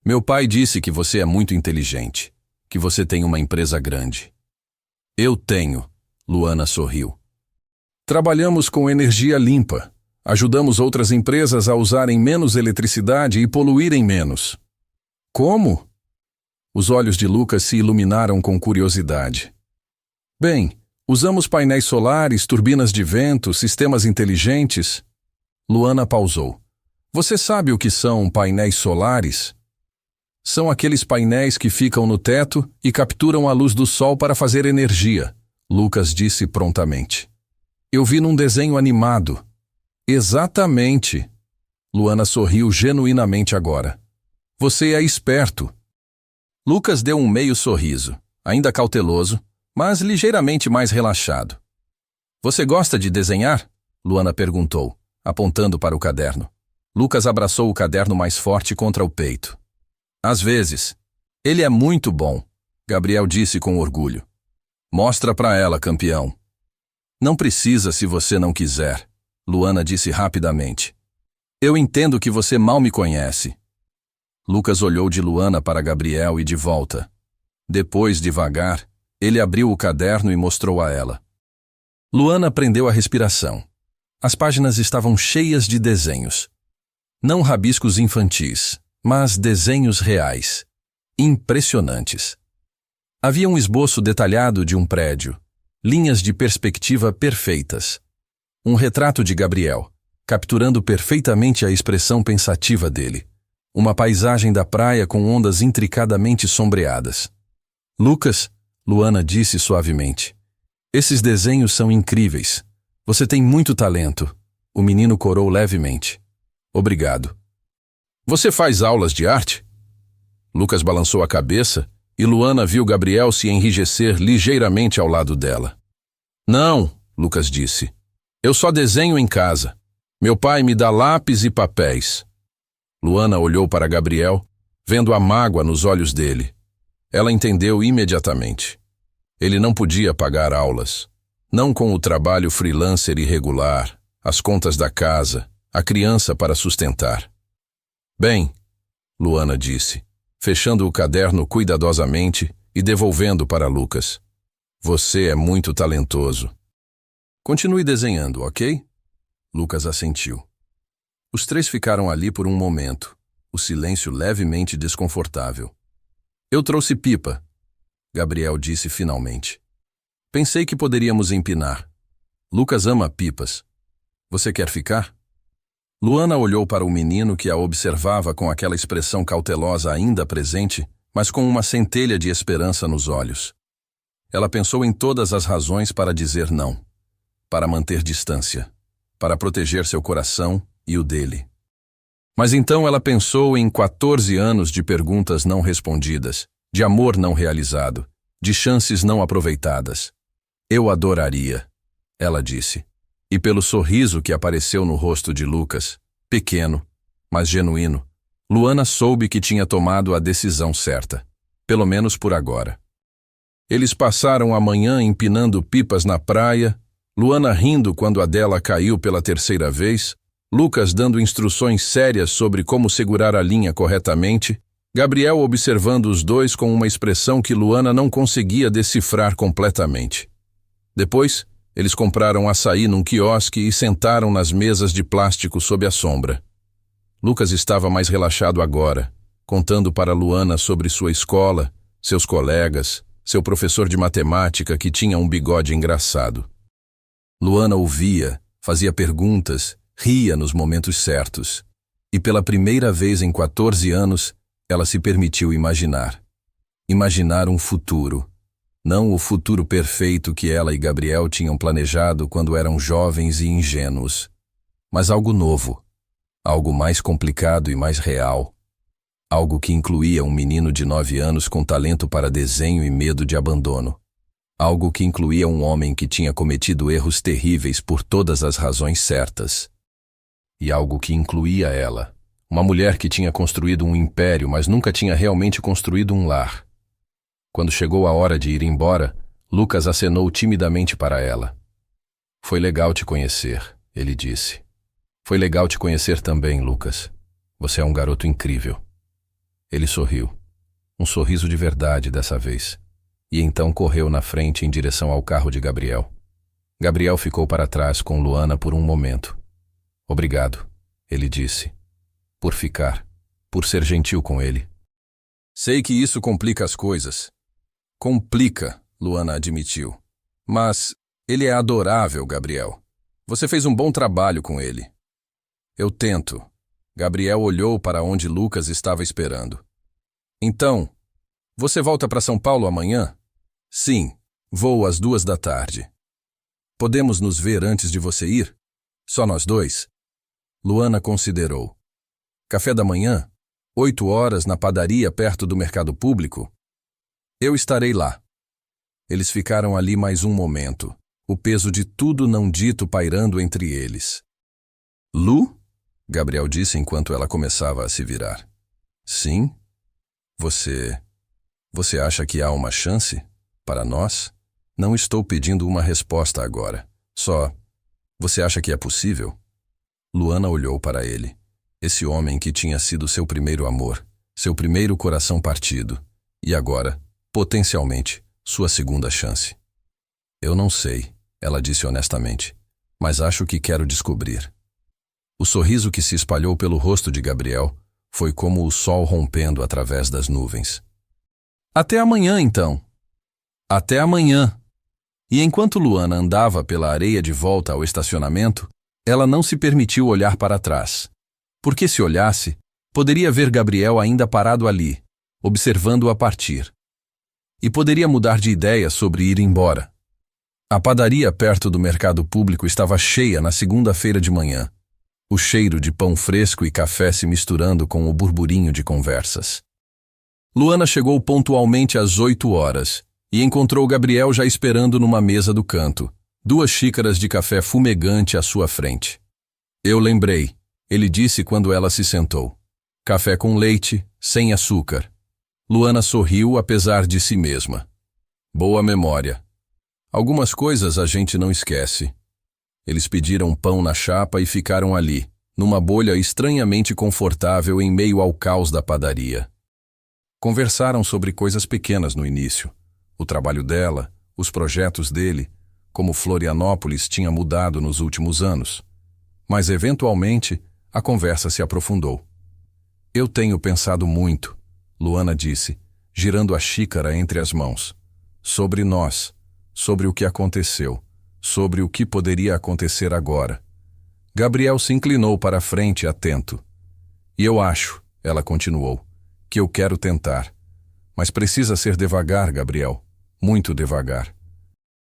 Meu pai disse que você é muito inteligente, que você tem uma empresa grande. Eu tenho, Luana sorriu. Trabalhamos com energia limpa. Ajudamos outras empresas a usarem menos eletricidade e poluírem menos. Como? Os olhos de Lucas se iluminaram com curiosidade. Bem, usamos painéis solares, turbinas de vento, sistemas inteligentes. Luana pausou. Você sabe o que são painéis solares? São aqueles painéis que ficam no teto e capturam a luz do sol para fazer energia, Lucas disse prontamente. Eu vi num desenho animado. Exatamente. Luana sorriu genuinamente agora. Você é esperto. Lucas deu um meio sorriso, ainda cauteloso, mas ligeiramente mais relaxado. Você gosta de desenhar? Luana perguntou, apontando para o caderno. Lucas abraçou o caderno mais forte contra o peito. Às vezes. Ele é muito bom, Gabriel disse com orgulho. Mostra pra ela, campeão. Não precisa se você não quiser, Luana disse rapidamente. Eu entendo que você mal me conhece. Lucas olhou de Luana para Gabriel e de volta. Depois, devagar, ele abriu o caderno e mostrou a ela. Luana prendeu a respiração. As páginas estavam cheias de desenhos. Não rabiscos infantis, mas desenhos reais. Impressionantes. Havia um esboço detalhado de um prédio, linhas de perspectiva perfeitas. Um retrato de Gabriel, capturando perfeitamente a expressão pensativa dele. Uma paisagem da praia com ondas intricadamente sombreadas. Lucas, Luana disse suavemente. Esses desenhos são incríveis. Você tem muito talento. O menino corou levemente. Obrigado. Você faz aulas de arte? Lucas balançou a cabeça e Luana viu Gabriel se enrijecer ligeiramente ao lado dela. Não, Lucas disse. Eu só desenho em casa. Meu pai me dá lápis e papéis. Luana olhou para Gabriel, vendo a mágoa nos olhos dele. Ela entendeu imediatamente. Ele não podia pagar aulas. Não com o trabalho freelancer irregular, as contas da casa, a criança para sustentar. Bem, Luana disse, fechando o caderno cuidadosamente e devolvendo para Lucas. Você é muito talentoso. Continue desenhando, ok? Lucas assentiu. Os três ficaram ali por um momento, o silêncio levemente desconfortável. Eu trouxe pipa, Gabriel disse finalmente. Pensei que poderíamos empinar. Lucas ama pipas. Você quer ficar? Luana olhou para o menino que a observava com aquela expressão cautelosa ainda presente, mas com uma centelha de esperança nos olhos. Ela pensou em todas as razões para dizer não. Para manter distância. Para proteger seu coração e o dele. Mas então ela pensou em 14 anos de perguntas não respondidas, de amor não realizado, de chances não aproveitadas. Eu adoraria, ela disse. E pelo sorriso que apareceu no rosto de Lucas, pequeno, mas genuíno, Luana soube que tinha tomado a decisão certa, pelo menos por agora. Eles passaram a manhã empinando pipas na praia, Luana rindo quando a dela caiu pela terceira vez, Lucas dando instruções sérias sobre como segurar a linha corretamente, Gabriel observando os dois com uma expressão que Luana não conseguia decifrar completamente. Depois, eles compraram açaí num quiosque e sentaram nas mesas de plástico sob a sombra. Lucas estava mais relaxado agora, contando para Luana sobre sua escola, seus colegas, seu professor de matemática que tinha um bigode engraçado. Luana ouvia, fazia perguntas, ria nos momentos certos. E pela primeira vez em 14 anos, ela se permitiu imaginar. Imaginar um futuro. Não o futuro perfeito que ela e Gabriel tinham planejado quando eram jovens e ingênuos, mas algo novo, algo mais complicado e mais real, algo que incluía um menino de 9 anos com talento para desenho e medo de abandono, algo que incluía um homem que tinha cometido erros terríveis por todas as razões certas, e algo que incluía ela, uma mulher que tinha construído um império, mas nunca tinha realmente construído um lar. Quando chegou a hora de ir embora, Lucas acenou timidamente para ela. Foi legal te conhecer, ele disse. Foi legal te conhecer também, Lucas. Você é um garoto incrível. Ele sorriu. Um sorriso de verdade dessa vez. E então correu na frente em direção ao carro de Gabriel. Gabriel ficou para trás com Luana por um momento. Obrigado, ele disse. Por ficar, por ser gentil com ele. Sei que isso complica as coisas. Complica, Luana admitiu. Mas ele é adorável, Gabriel. Você fez um bom trabalho com ele. Eu tento. Gabriel olhou para onde Lucas estava esperando. Então, você volta para São Paulo amanhã? Sim, vou às 14h. Podemos nos ver antes de você ir? Só nós dois? Luana considerou. Café da manhã? 8h na padaria perto do mercado público? Eu estarei lá. Eles ficaram ali mais um momento, o peso de tudo não dito pairando entre eles. Lu? Gabriel disse enquanto ela começava a se virar. Sim? Você acha que há uma chance? Para nós? Não estou pedindo uma resposta agora. Só, você acha que é possível? Luana olhou para ele. Esse homem que tinha sido seu primeiro amor, seu primeiro coração partido, e agora, potencialmente, sua segunda chance. Eu não sei, ela disse honestamente, mas acho que quero descobrir. O sorriso que se espalhou pelo rosto de Gabriel foi como o sol rompendo através das nuvens. Até amanhã, então. Até amanhã. E enquanto Luana andava pela areia de volta ao estacionamento, ela não se permitiu olhar para trás. Porque se olhasse, poderia ver Gabriel ainda parado ali, observando-a partir. E poderia mudar de ideia sobre ir embora. A padaria perto do mercado público estava cheia na segunda-feira de manhã. O cheiro de pão fresco e café se misturando com o burburinho de conversas. Luana chegou pontualmente às 8h e encontrou Gabriel já esperando numa mesa do canto, 2 xícaras de café fumegante à sua frente. Eu lembrei, ele disse quando ela se sentou. Café com leite, sem açúcar. Luana sorriu apesar de si mesma. Boa memória. Algumas coisas a gente não esquece. Eles pediram pão na chapa e ficaram ali, numa bolha estranhamente confortável em meio ao caos da padaria. Conversaram sobre coisas pequenas no início. O trabalho dela, os projetos dele, como Florianópolis tinha mudado nos últimos anos. Mas, eventualmente, a conversa se aprofundou. Eu tenho pensado muito, Luana disse, girando a xícara entre as mãos. Sobre nós, sobre o que aconteceu, sobre o que poderia acontecer agora. Gabriel se inclinou para a frente, atento. E eu acho, ela continuou, que eu quero tentar. Mas precisa ser devagar, Gabriel. Muito devagar.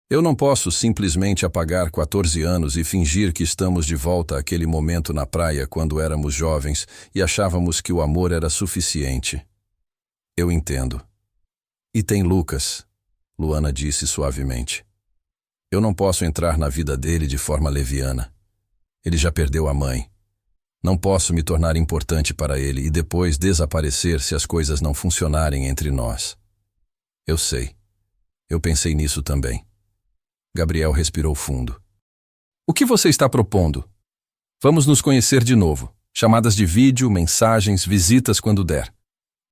Eu não posso simplesmente apagar 14 anos e fingir que estamos de volta àquele momento na praia quando éramos jovens e achávamos que o amor era suficiente. Eu entendo. E tem Lucas, Luana disse suavemente. Eu não posso entrar na vida dele de forma leviana. Ele já perdeu a mãe. Não posso me tornar importante para ele e depois desaparecer se as coisas não funcionarem entre nós. Eu sei. Eu pensei nisso também. Gabriel respirou fundo. O que você está propondo? Vamos nos conhecer de novo. Chamadas de vídeo, mensagens, visitas quando der.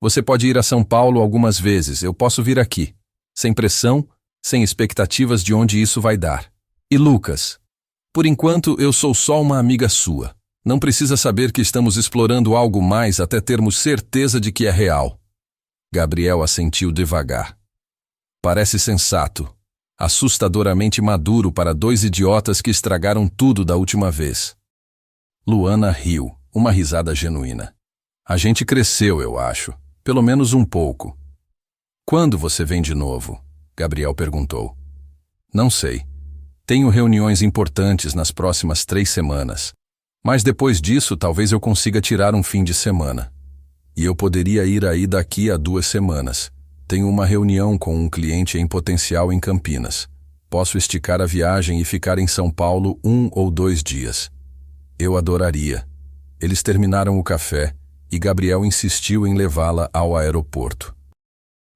Você pode ir a São Paulo algumas vezes, eu posso vir aqui. Sem pressão, sem expectativas de onde isso vai dar. E Lucas? Por enquanto, eu sou só uma amiga sua. Não precisa saber que estamos explorando algo mais até termos certeza de que é real. Gabriel assentiu devagar. Parece sensato. Assustadoramente maduro para 2 idiotas que estragaram tudo da última vez. Luana riu, uma risada genuína. A gente cresceu, eu acho. Pelo menos um pouco. Quando você vem de novo? Gabriel perguntou. Não sei. Tenho reuniões importantes nas próximas 3 semanas. Mas depois disso, talvez eu consiga tirar um fim de semana. E eu poderia ir aí daqui a 2 semanas. Tenho uma reunião com um cliente em potencial em Campinas. Posso esticar a viagem e ficar em São Paulo 1 ou 2 dias. Eu adoraria. Eles terminaram o café e Gabriel insistiu em levá-la ao aeroporto.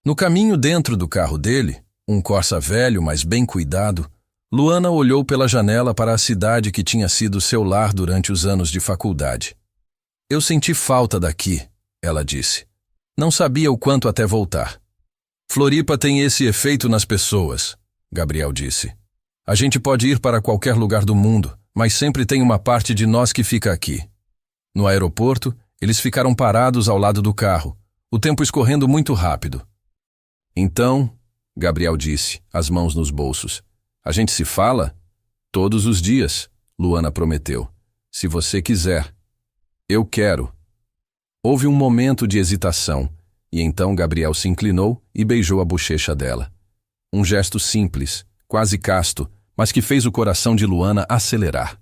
No caminho dentro do carro dele, um Corsa velho, mas bem cuidado, Luana olhou pela janela para a cidade que tinha sido seu lar durante os anos de faculdade. Eu senti falta daqui, ela disse. Não sabia o quanto até voltar. Floripa tem esse efeito nas pessoas, Gabriel disse. A gente pode ir para qualquer lugar do mundo, mas sempre tem uma parte de nós que fica aqui. No aeroporto, eles ficaram parados ao lado do carro, o tempo escorrendo muito rápido. Então, Gabriel disse, as mãos nos bolsos, a gente se fala? Todos os dias, Luana prometeu. Se você quiser. Eu quero. Houve um momento de hesitação, e então Gabriel se inclinou e beijou a bochecha dela. Um gesto simples, quase casto, mas que fez o coração de Luana acelerar.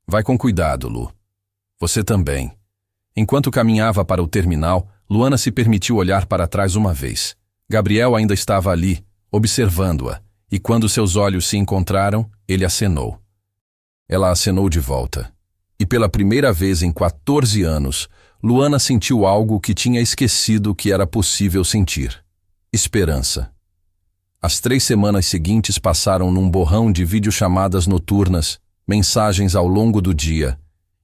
Vai com cuidado, Lu. Você também. Enquanto caminhava para o terminal, Luana se permitiu olhar para trás uma vez. Gabriel ainda estava ali, observando-a, e quando seus olhos se encontraram, ele acenou. Ela acenou de volta. E pela primeira vez em 14 anos, Luana sentiu algo que tinha esquecido que era possível sentir. Esperança. As 3 semanas seguintes passaram num borrão de videochamadas noturnas, mensagens ao longo do dia,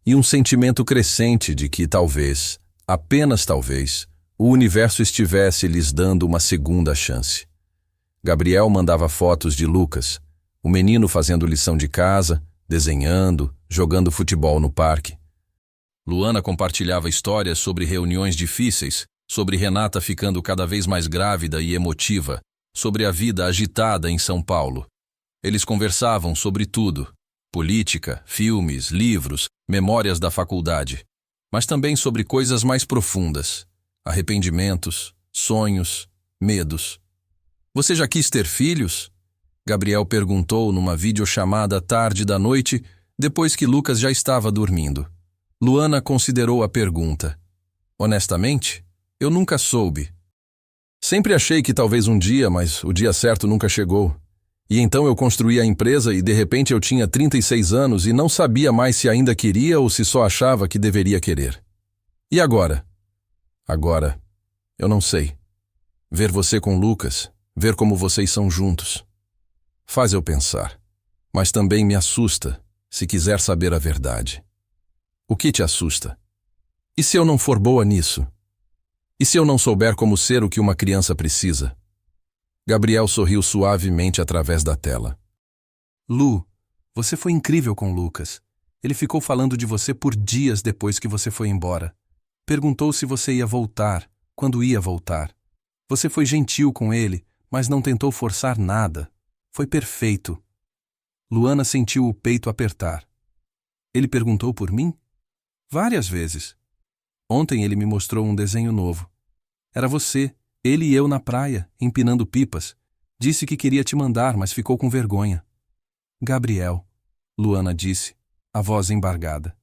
e um sentimento crescente de que talvez, apenas talvez, o universo estivesse lhes dando uma segunda chance. Gabriel mandava fotos de Lucas, o menino fazendo lição de casa, desenhando, jogando futebol no parque. Luana compartilhava histórias sobre reuniões difíceis, sobre Renata ficando cada vez mais grávida e emotiva, sobre a vida agitada em São Paulo. Eles conversavam sobre tudo: política, filmes, livros, memórias da faculdade, mas também sobre coisas mais profundas: arrependimentos, sonhos, medos. Você já quis ter filhos? Gabriel perguntou numa videochamada tarde da noite, depois que Lucas já estava dormindo. Luana considerou a pergunta. Honestamente, eu nunca soube. Sempre achei que talvez um dia, mas o dia certo nunca chegou. E então eu construí a empresa e de repente eu tinha 36 anos e não sabia mais se ainda queria ou se só achava que deveria querer. E agora? Agora, eu não sei. Ver você com Lucas, ver como vocês são juntos, faz eu pensar, mas também me assusta, se quiser saber a verdade. O que te assusta? E se eu não for boa nisso? E se eu não souber como ser o que uma criança precisa? Gabriel sorriu suavemente através da tela. Lu, você foi incrível com Lucas. Ele ficou falando de você por dias depois que você foi embora. Perguntou se você ia voltar, quando ia voltar. Você foi gentil com ele, mas não tentou forçar nada. Foi perfeito. Luana sentiu o peito apertar. Ele perguntou por mim? Várias vezes. Ontem ele me mostrou um desenho novo. Era você, ele e eu na praia, empinando pipas. Disse que queria te mandar, mas ficou com vergonha. Gabriel, Luana disse, a voz embargada.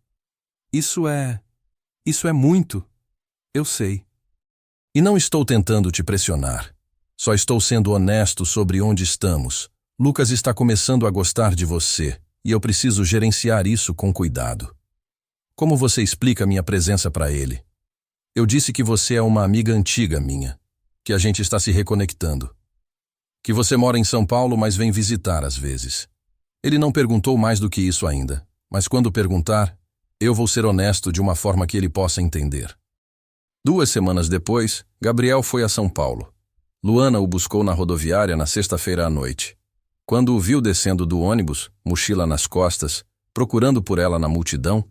Isso é muito. Eu sei. E não estou tentando te pressionar. Só estou sendo honesto sobre onde estamos. Lucas está começando a gostar de você, e eu preciso gerenciar isso com cuidado. Como você explica minha presença para ele? Eu disse que você é uma amiga antiga minha, que a gente está se reconectando. Que você mora em São Paulo, mas vem visitar às vezes. Ele não perguntou mais do que isso ainda, mas quando perguntar, eu vou ser honesto de uma forma que ele possa entender. 2 semanas depois, Gabriel foi a São Paulo. Luana o buscou na rodoviária na sexta-feira à noite. Quando o viu descendo do ônibus, mochila nas costas, procurando por ela na multidão,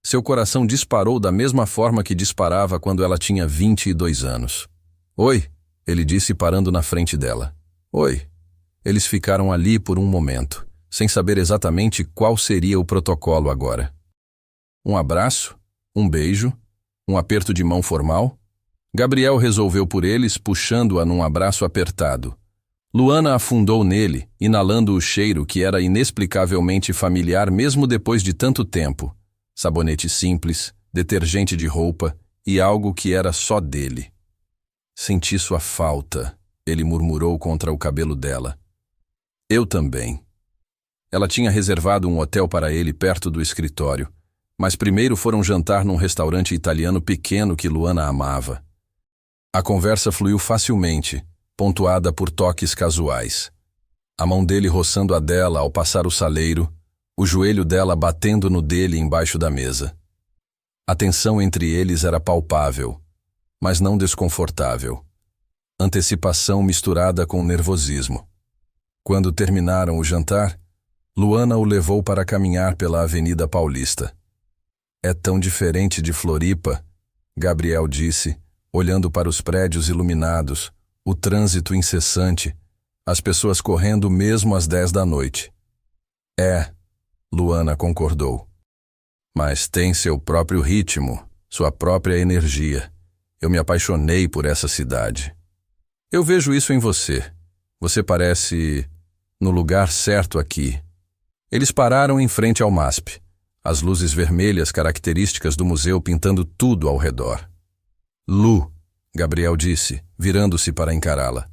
seu coração disparou da mesma forma que disparava quando ela tinha 22 anos. Oi, ele disse parando na frente dela. Oi. Eles ficaram ali por um momento, sem saber exatamente qual seria o protocolo agora. Um abraço? Um beijo? Um aperto de mão formal? Gabriel resolveu por eles, puxando-a num abraço apertado. Luana afundou nele, inalando o cheiro que era inexplicavelmente familiar mesmo depois de tanto tempo. Sabonete simples, detergente de roupa e algo que era só dele. Senti sua falta, ele murmurou contra o cabelo dela. Eu também. Ela tinha reservado um hotel para ele perto do escritório, mas primeiro foram jantar num restaurante italiano pequeno que Luana amava. A conversa fluiu facilmente, pontuada por toques casuais. A mão dele roçando a dela ao passar o saleiro, o joelho dela batendo no dele embaixo da mesa. A tensão entre eles era palpável, mas não desconfortável. Antecipação misturada com nervosismo. Quando terminaram o jantar, Luana o levou para caminhar pela Avenida Paulista. É tão diferente de Floripa, Gabriel disse, olhando para os prédios iluminados, o trânsito incessante, as pessoas correndo mesmo às 10 da noite. É, Luana concordou. Mas tem seu próprio ritmo, sua própria energia. Eu me apaixonei por essa cidade. Eu vejo isso em você. Você parece no lugar certo aqui. Eles pararam em frente ao MASP, as luzes vermelhas características do museu pintando tudo ao redor. Lu, Gabriel disse, virando-se para encará-la.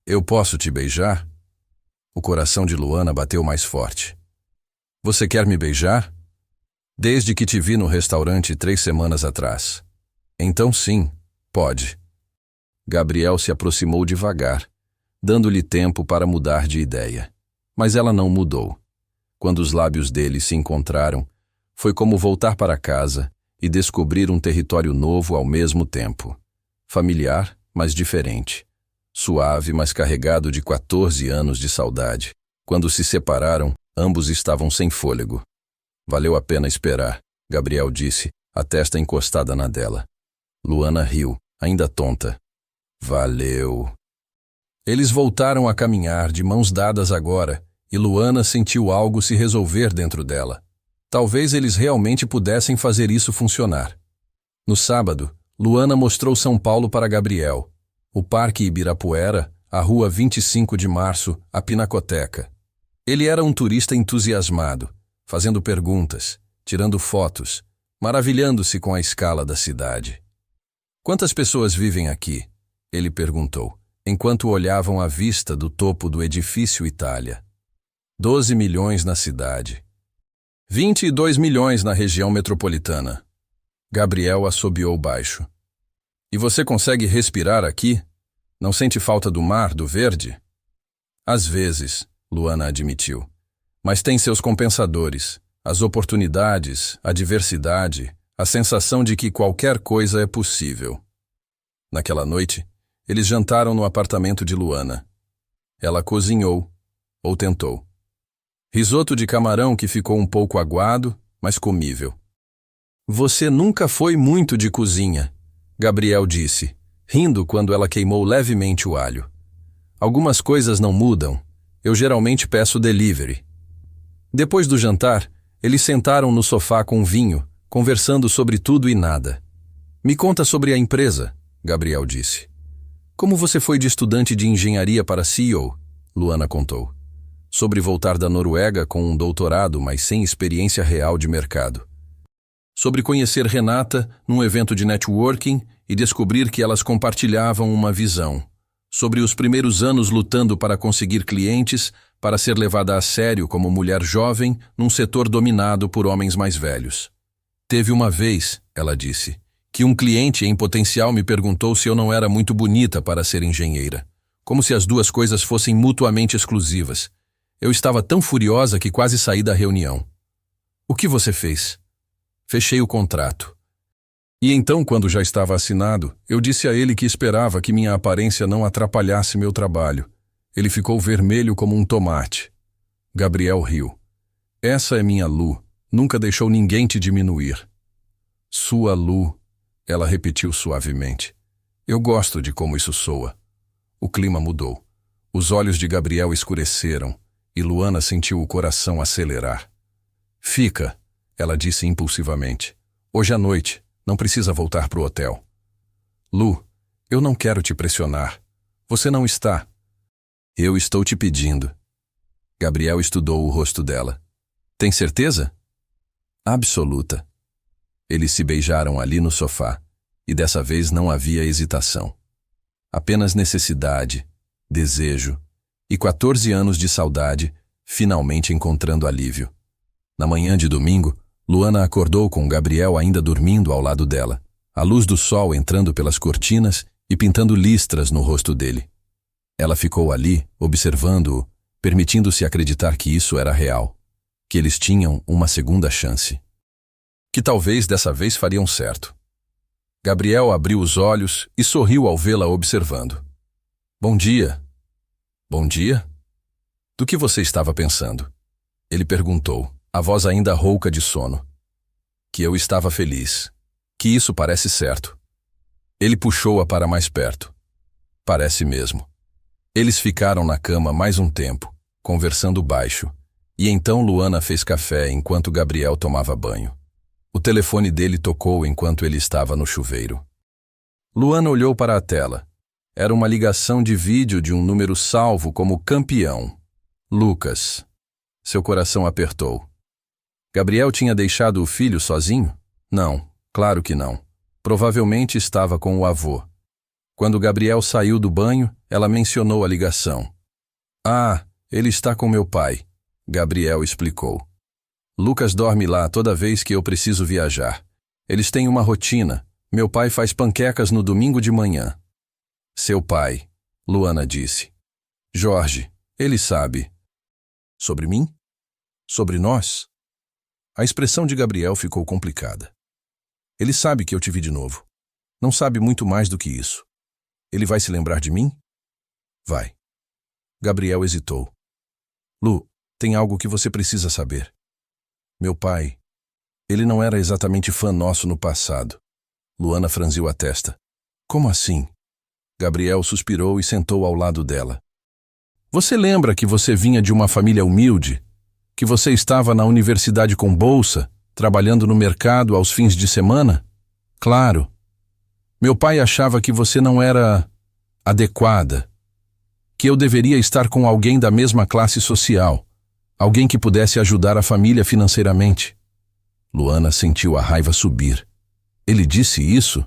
Eu posso te beijar? O coração de Luana bateu mais forte. Você quer me beijar? Desde que te vi no restaurante 3 semanas atrás. Então sim, pode. Gabriel se aproximou devagar, dando-lhe tempo para mudar de ideia. Mas ela não mudou. Quando os lábios dele se encontraram, foi como voltar para casa e descobrir um território novo ao mesmo tempo. Familiar, mas diferente. Suave, mas carregado de 14 anos de saudade. Quando se separaram, ambos estavam sem fôlego. Valeu a pena esperar, Gabriel disse, a testa encostada na dela. Luana riu, ainda tonta. Valeu. Eles voltaram a caminhar de mãos dadas agora, e Luana sentiu algo se resolver dentro dela. Talvez eles realmente pudessem fazer isso funcionar. No sábado, Luana mostrou São Paulo para Gabriel. O Parque Ibirapuera, a Rua 25 de Março, a Pinacoteca. Ele era um turista entusiasmado, fazendo perguntas, tirando fotos, maravilhando-se com a escala da cidade. Quantas pessoas vivem aqui? Ele perguntou, enquanto olhavam a vista do topo do edifício Itália. 12 milhões na cidade. 22 milhões na região metropolitana. Gabriel assobiou baixo. E você consegue respirar aqui? Não sente falta do mar, do verde? Às vezes, Luana admitiu. Mas tem seus compensadores, as oportunidades, a diversidade, a sensação de que qualquer coisa é possível. Naquela noite, eles jantaram no apartamento de Luana. Ela cozinhou, ou tentou. Risoto de camarão que ficou um pouco aguado, mas comível. Você nunca foi muito de cozinha, Gabriel disse, rindo quando ela queimou levemente o alho. Algumas coisas não mudam. Eu geralmente peço delivery. Depois do jantar, eles sentaram no sofá com vinho, conversando sobre tudo e nada. Me conta sobre a empresa, Gabriel disse. Como você foi de estudante de engenharia para CEO? Luana contou. Sobre voltar da Noruega com um doutorado, mas sem experiência real de mercado. Sobre conhecer Renata num evento de networking e descobrir que elas compartilhavam uma visão. Sobre os primeiros anos lutando para conseguir clientes, para ser levada a sério como mulher jovem num setor dominado por homens mais velhos. Teve uma vez, ela disse, que um cliente em potencial me perguntou se eu não era muito bonita para ser engenheira. Como se as duas coisas fossem mutuamente exclusivas. Eu estava tão furiosa que quase saí da reunião. O que você fez? Fechei o contrato. E então, quando já estava assinado, eu disse a ele que esperava que minha aparência não atrapalhasse meu trabalho. Ele ficou vermelho como um tomate. Gabriel riu. Essa é minha Lu. Nunca deixou ninguém te diminuir. Sua Lu, ela repetiu suavemente. Eu gosto de como isso soa. O clima mudou. Os olhos de Gabriel escureceram e Luana sentiu o coração acelerar. Fica, ela disse impulsivamente. Hoje à noite, não precisa voltar para o hotel. Lu, eu não quero te pressionar. Você não está. Eu estou te pedindo. Gabriel estudou o rosto dela. Tem certeza? Absoluta. Eles se beijaram ali no sofá, e dessa vez não havia hesitação. Apenas necessidade, desejo e 14 anos de saudade, finalmente encontrando alívio. Na manhã de domingo, Luana acordou com Gabriel ainda dormindo ao lado dela, a luz do sol entrando pelas cortinas e pintando listras no rosto dele. Ela ficou ali, observando-o, permitindo-se acreditar que isso era real, que eles tinham uma segunda chance. Que talvez dessa vez fariam certo. Gabriel abriu os olhos e sorriu ao vê-la observando. Bom dia. Bom dia? Do que você estava pensando? Ele perguntou, a voz ainda rouca de sono. Que eu estava feliz. Que isso parece certo. Ele puxou-a para mais perto. Parece mesmo. Eles ficaram na cama mais um tempo, conversando baixo, e então Luana fez café enquanto Gabriel tomava banho. O telefone dele tocou enquanto ele estava no chuveiro. Luana olhou para a tela. Era uma ligação de vídeo de um número salvo como campeão. Lucas. Seu coração apertou. Gabriel tinha deixado o filho sozinho? Não, claro que não. Provavelmente estava com o avô. Quando Gabriel saiu do banho, ela mencionou a ligação. Ah, ele está com meu pai, Gabriel explicou. Lucas dorme lá toda vez que eu preciso viajar. Eles têm uma rotina. Meu pai faz panquecas no domingo de manhã. Seu pai, Luana disse. Jorge, ele sabe. Sobre mim? Sobre nós? A expressão de Gabriel ficou complicada. Ele sabe que eu te vi de novo. Não sabe muito mais do que isso. Ele vai se lembrar de mim? Vai. Gabriel hesitou. Lu, tem algo que você precisa saber. Meu pai, ele não era exatamente fã nosso no passado. Luana franziu a testa. Como assim? Gabriel suspirou e sentou ao lado dela. Você lembra que você vinha de uma família humilde? Que você estava na universidade com bolsa, trabalhando no mercado aos fins de semana? Claro. Meu pai achava que você não era adequada, que eu deveria estar com alguém da mesma classe social, alguém que pudesse ajudar a família financeiramente. Luana sentiu a raiva subir. Ele disse isso?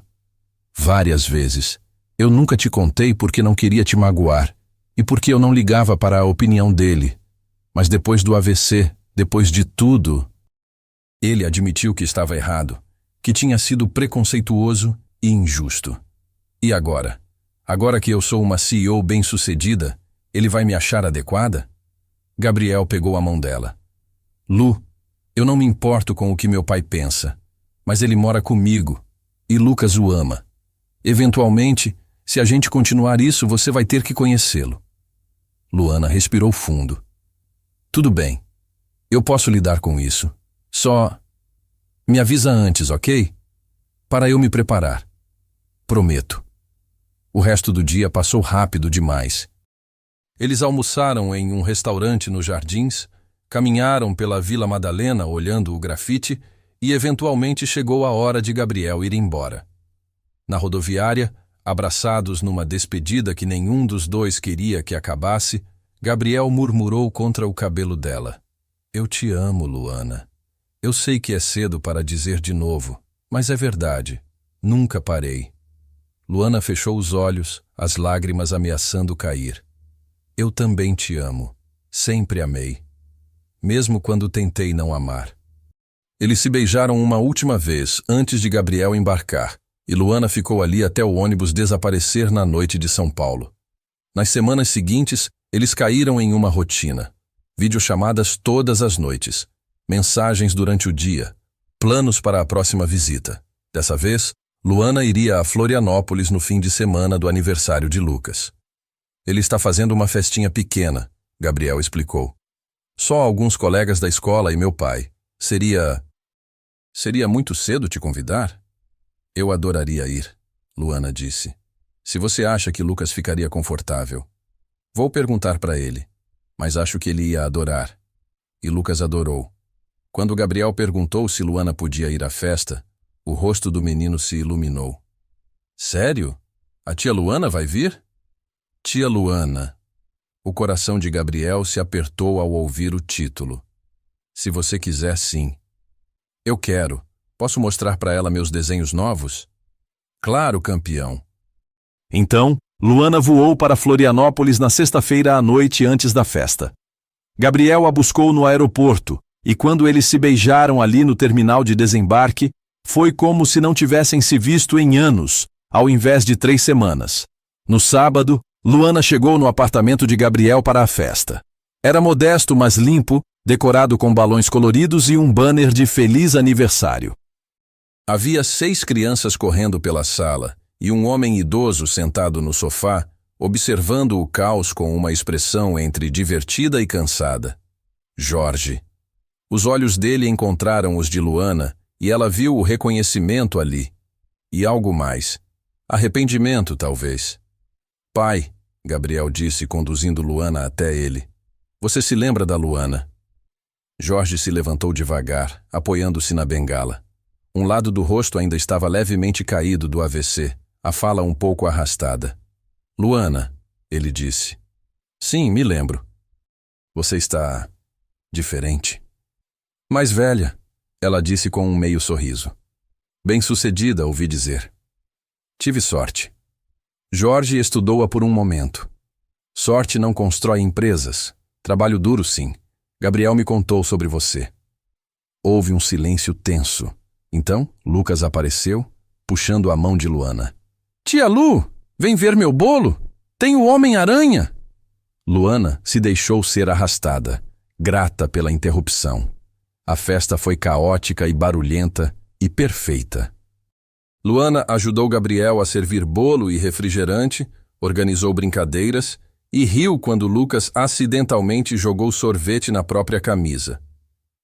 Várias vezes. Eu nunca te contei porque não queria te magoar e porque eu não ligava para a opinião dele. Mas depois do AVC, depois de tudo, ele admitiu que estava errado, que tinha sido preconceituoso e injusto. E agora? Agora que eu sou uma CEO bem-sucedida, ele vai me achar adequada? Gabriel pegou a mão dela. Lu, eu não me importo com o que meu pai pensa, mas ele mora comigo e Lucas o ama. Eventualmente, se a gente continuar isso, você vai ter que conhecê-lo. Luana respirou fundo. Tudo bem, eu posso lidar com isso. Só me avisa antes, ok? Para eu me preparar. Prometo. O resto do dia passou rápido demais. Eles almoçaram em um restaurante nos Jardins, caminharam pela Vila Madalena olhando o grafite e eventualmente chegou a hora de Gabriel ir embora. Na rodoviária, abraçados numa despedida que nenhum dos dois queria que acabasse, Gabriel murmurou contra o cabelo dela. Eu te amo, Luana. Eu sei que é cedo para dizer de novo, mas é verdade. Nunca parei. Luana fechou os olhos, as lágrimas ameaçando cair. Eu também te amo. Sempre amei. Mesmo quando tentei não amar. Eles se beijaram uma última vez antes de Gabriel embarcar, e Luana ficou ali até o ônibus desaparecer na noite de São Paulo. Nas semanas seguintes, eles caíram em uma rotina. Videochamadas todas as noites. Mensagens durante o dia. Planos para a próxima visita. Dessa vez, Luana iria a Florianópolis no fim de semana do aniversário de Lucas. Ele está fazendo uma festinha pequena, Gabriel explicou. Só alguns colegas da escola e meu pai. Seria muito cedo te convidar? Eu adoraria ir, Luana disse. Se você acha que Lucas ficaria confortável. Vou perguntar para ele, mas acho que ele ia adorar. E Lucas adorou. Quando Gabriel perguntou se Luana podia ir à festa, o rosto do menino se iluminou. Sério? A tia Luana vai vir? Tia Luana. O coração de Gabriel se apertou ao ouvir o título. Se você quiser, sim. Eu quero. Posso mostrar para ela meus desenhos novos? Claro, campeão. Então, Luana voou para Florianópolis na sexta-feira à noite antes da festa. Gabriel a buscou no aeroporto, e quando eles se beijaram ali no terminal de desembarque, foi como se não tivessem se visto em anos, ao invés de 3 semanas. No sábado, Luana chegou no apartamento de Gabriel para a festa. Era modesto, mas limpo, decorado com balões coloridos e um banner de feliz aniversário. Havia 6 crianças correndo pela sala e um homem idoso sentado no sofá, observando o caos com uma expressão entre divertida e cansada. Jorge. Os olhos dele encontraram os de Luana e ela viu o reconhecimento ali. E algo mais. Arrependimento, talvez. Pai, Gabriel disse, conduzindo Luana até ele. Você se lembra da Luana? Jorge se levantou devagar, apoiando-se na bengala. Um lado do rosto ainda estava levemente caído do AVC, a fala um pouco arrastada. Luana, ele disse. Sim, me lembro. Você está diferente. Mais velha, ela disse com um meio sorriso. Bem-sucedida, ouvi dizer. Tive sorte. Jorge estudou-a por um momento. Sorte não constrói empresas. Trabalho duro, sim. Gabriel me contou sobre você. Houve um silêncio tenso. Então, Lucas apareceu, puxando a mão de Luana. Tia Lu, vem ver meu bolo? Tem o Homem-Aranha! Luana se deixou ser arrastada, grata pela interrupção. A festa foi caótica e barulhenta e perfeita. Luana ajudou Gabriel a servir bolo e refrigerante, organizou brincadeiras e riu quando Lucas acidentalmente jogou sorvete na própria camisa.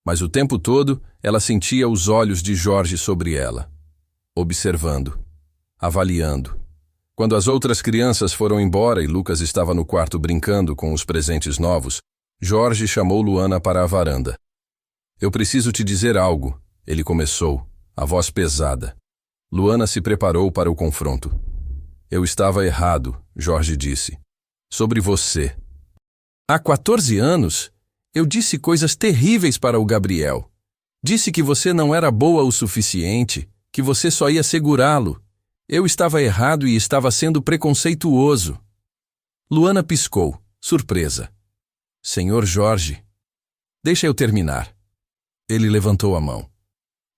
Mas o tempo todo ela sentia os olhos de Jorge sobre ela, observando, avaliando. Quando as outras crianças foram embora e Lucas estava no quarto brincando com os presentes novos, Jorge chamou Luana para a varanda. Eu preciso te dizer algo, ele começou, a voz pesada. Luana se preparou para o confronto. Eu estava errado, Jorge disse. Sobre você. Há 14 anos, eu disse coisas terríveis para o Gabriel. Disse que você não era boa o suficiente, que você só ia segurá-lo. Eu estava errado e estava sendo preconceituoso. Luana piscou, surpresa. Senhor Jorge. Deixa eu terminar. Ele levantou a mão.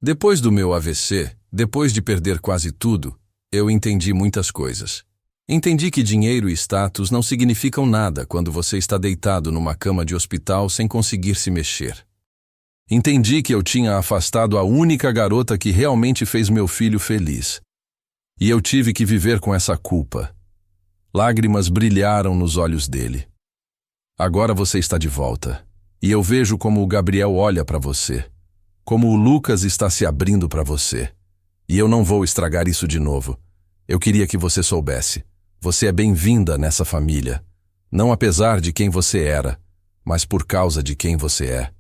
Depois do meu AVC, depois de perder quase tudo, eu entendi muitas coisas. Entendi que dinheiro e status não significam nada quando você está deitado numa cama de hospital sem conseguir se mexer. Entendi que eu tinha afastado a única garota que realmente fez meu filho feliz. E eu tive que viver com essa culpa. Lágrimas brilharam nos olhos dele. Agora você está de volta. E eu vejo como o Gabriel olha para você. Como o Lucas está se abrindo para você. E eu não vou estragar isso de novo. Eu queria que você soubesse. Você é bem-vinda nessa família. Não apesar de quem você era, mas por causa de quem você é.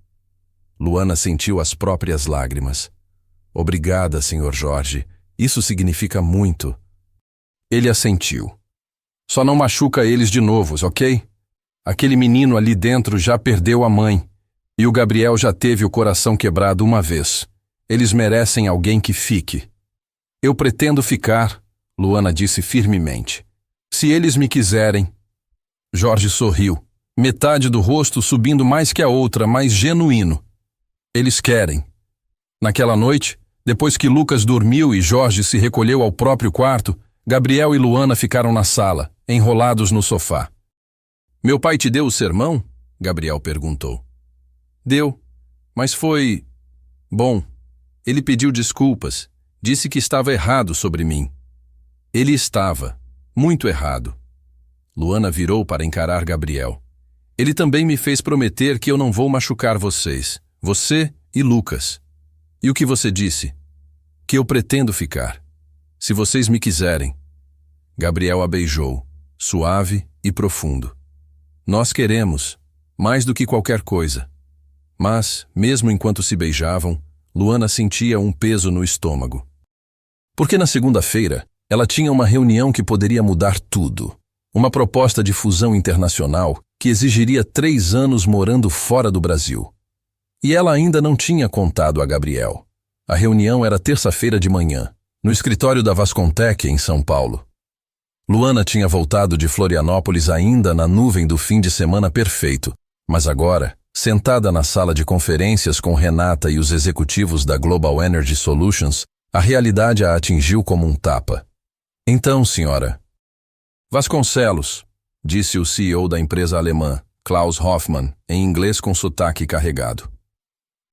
Luana sentiu as próprias lágrimas. Obrigada, Sr. Jorge. Isso significa muito. Ele assentiu. Só não machuca eles de novo, ok? Aquele menino ali dentro já perdeu a mãe. E o Gabriel já teve o coração quebrado uma vez. Eles merecem alguém que fique. Eu pretendo ficar, Luana disse firmemente. Se eles me quiserem. Jorge sorriu, metade do rosto subindo mais que a outra, mais genuíno. Eles querem. Naquela noite, depois que Lucas dormiu e Jorge se recolheu ao próprio quarto, Gabriel e Luana ficaram na sala, enrolados no sofá. Meu pai te deu o sermão? Gabriel perguntou. Deu, mas foi... Bom, ele pediu desculpas, disse que estava errado sobre mim. Ele estava, muito errado. Luana virou para encarar Gabriel. Ele também me fez prometer que eu não vou machucar vocês, você e Lucas. E o que você disse? Que eu pretendo ficar, se vocês me quiserem. Gabriel a beijou, suave e profundo. Nós queremos, mais do que qualquer coisa. Mas, mesmo enquanto se beijavam, Luana sentia um peso no estômago. Porque na segunda-feira, ela tinha uma reunião que poderia mudar tudo. Uma proposta de fusão internacional que exigiria 3 anos morando fora do Brasil. E ela ainda não tinha contado a Gabriel. A reunião era terça-feira de manhã, no escritório da Vascontec, em São Paulo. Luana tinha voltado de Florianópolis ainda na nuvem do fim de semana perfeito, mas agora, sentada na sala de conferências com Renata e os executivos da Global Energy Solutions, a realidade a atingiu como um tapa. Então, senhora. Vasconcelos, disse o CEO da empresa alemã, Klaus Hoffmann, em inglês com sotaque carregado.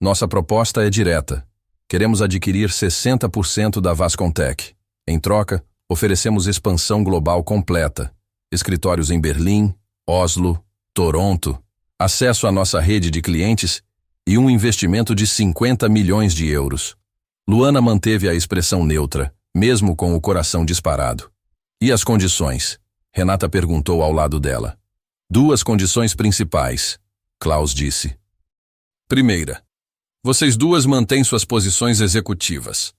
Nossa proposta é direta. Queremos adquirir 60% da Vascontec. Em troca, oferecemos expansão global completa. Escritórios em Berlim, Oslo, Toronto, acesso à nossa rede de clientes e um investimento de 50 milhões de euros. Luana manteve a expressão neutra, mesmo com o coração disparado. E as condições? Renata perguntou ao lado dela. 2 condições principais, Klaus disse. Primeira, vocês 2 mantêm suas posições executivas.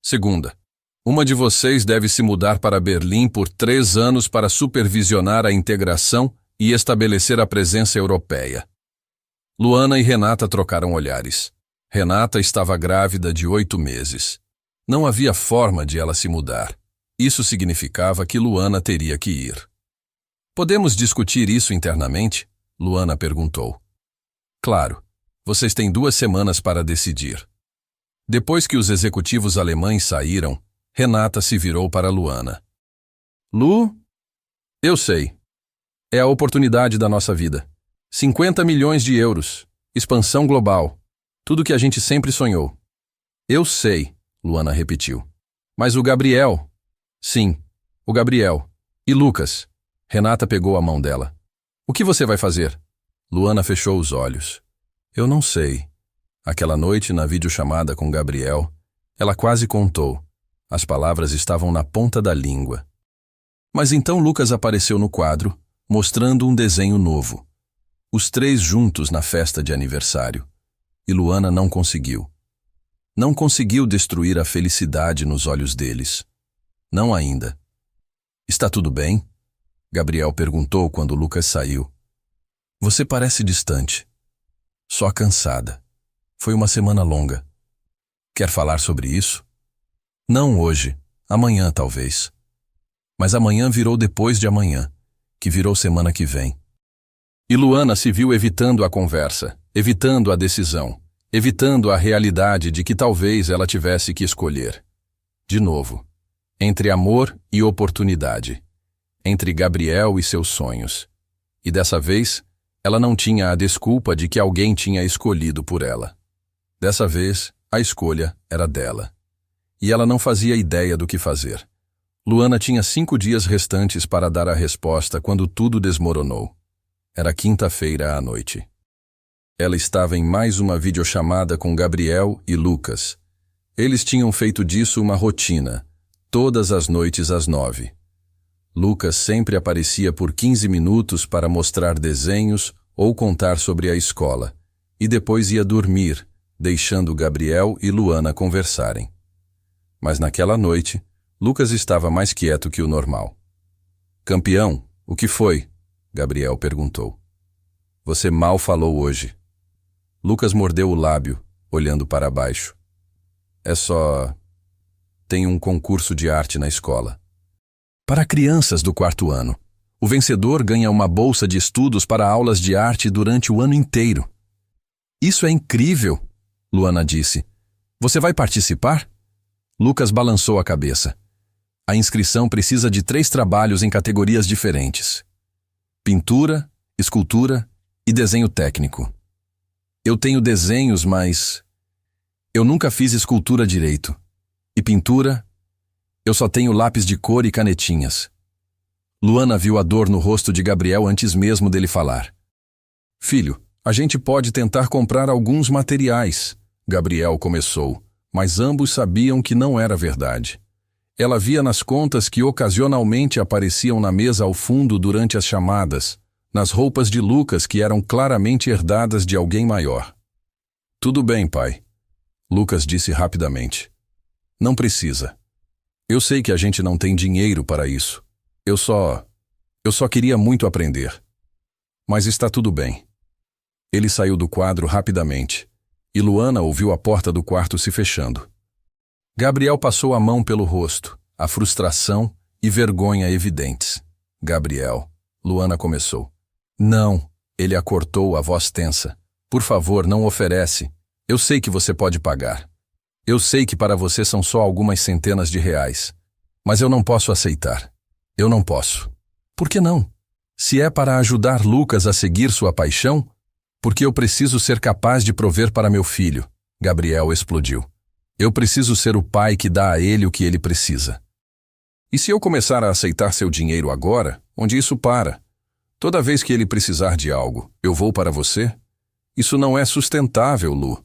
Segunda, uma de vocês deve se mudar para Berlim por 3 anos para supervisionar a integração e estabelecer a presença europeia. Luana e Renata trocaram olhares. Renata estava grávida de 8 meses. Não havia forma de ela se mudar. Isso significava que Luana teria que ir. Podemos discutir isso internamente? Luana perguntou. Claro, vocês têm 2 semanas para decidir. Depois que os executivos alemães saíram, Renata se virou para Luana. Lu? Eu sei. É a oportunidade da nossa vida. 50 milhões de euros. Expansão global. Tudo que a gente sempre sonhou. Eu sei, Luana repetiu. Mas o Gabriel... Sim, o Gabriel. E Lucas? Renata pegou a mão dela. O que você vai fazer? Luana fechou os olhos. Eu não sei. Aquela noite, na videochamada com Gabriel, ela quase contou. As palavras estavam na ponta da língua. Mas então Lucas apareceu no quadro, mostrando um desenho novo. Os 3 juntos na festa de aniversário. E Luana não conseguiu. Não conseguiu destruir a felicidade nos olhos deles. Não ainda. Está tudo bem? Gabriel perguntou quando Lucas saiu. Você parece distante. Só cansada. Foi uma semana longa. Quer falar sobre isso? Não hoje. Amanhã, talvez. Mas amanhã virou depois de amanhã, que virou semana que vem. E Luana se viu evitando a conversa, evitando a decisão, evitando a realidade de que talvez ela tivesse que escolher. De novo. Entre amor e oportunidade. Entre Gabriel e seus sonhos. E dessa vez, ela não tinha a desculpa de que alguém tinha escolhido por ela. Dessa vez, a escolha era dela. E ela não fazia ideia do que fazer. Luana tinha 5 dias restantes para dar a resposta quando tudo desmoronou. Era quinta-feira à noite. Ela estava em mais uma videochamada com Gabriel e Lucas. Eles tinham feito disso uma rotina, todas as noites às 9. Lucas sempre aparecia por 15 minutos para mostrar desenhos ou contar sobre a escola, e depois ia dormir, deixando Gabriel e Luana conversarem. Mas naquela noite, Lucas estava mais quieto que o normal. Campeão, o que foi? Gabriel perguntou. Você mal falou hoje. Lucas mordeu o lábio, olhando para baixo. É só... Tem um concurso de arte na escola. Para crianças do 4º ano. O vencedor ganha uma bolsa de estudos para aulas de arte durante o ano inteiro. Isso é incrível, Luana disse. Você vai participar? Lucas balançou a cabeça. A inscrição precisa de 3 trabalhos em categorias diferentes. Pintura, escultura e desenho técnico. Eu tenho desenhos, mas... Eu nunca fiz escultura direito. E pintura... Eu só tenho lápis de cor e canetinhas. Luana viu a dor no rosto de Gabriel antes mesmo dele falar. Filho, a gente pode tentar comprar alguns materiais, Gabriel começou, mas ambos sabiam que não era verdade. Ela via nas contas que ocasionalmente apareciam na mesa ao fundo durante as chamadas, nas roupas de Lucas que eram claramente herdadas de alguém maior. Tudo bem, pai. Lucas disse rapidamente. Não precisa. Eu sei que a gente não tem dinheiro para isso. Eu só queria muito aprender. Mas está tudo bem. Ele saiu do quadro rapidamente, e Luana ouviu a porta do quarto se fechando. Gabriel passou a mão pelo rosto, a frustração e vergonha evidentes. Gabriel, Luana começou. Não, ele a cortou, a voz tensa. Por favor, não oferece. Eu sei que você pode pagar. Eu sei que para você são só algumas centenas de reais. Mas eu não posso aceitar. Eu não posso. Por que não? Se é para ajudar Lucas a seguir sua paixão, porque eu preciso ser capaz de prover para meu filho. Gabriel explodiu. Eu preciso ser o pai que dá a ele o que ele precisa. E se eu começar a aceitar seu dinheiro agora, onde isso para? Toda vez que ele precisar de algo, eu vou para você? Isso não é sustentável, Lu.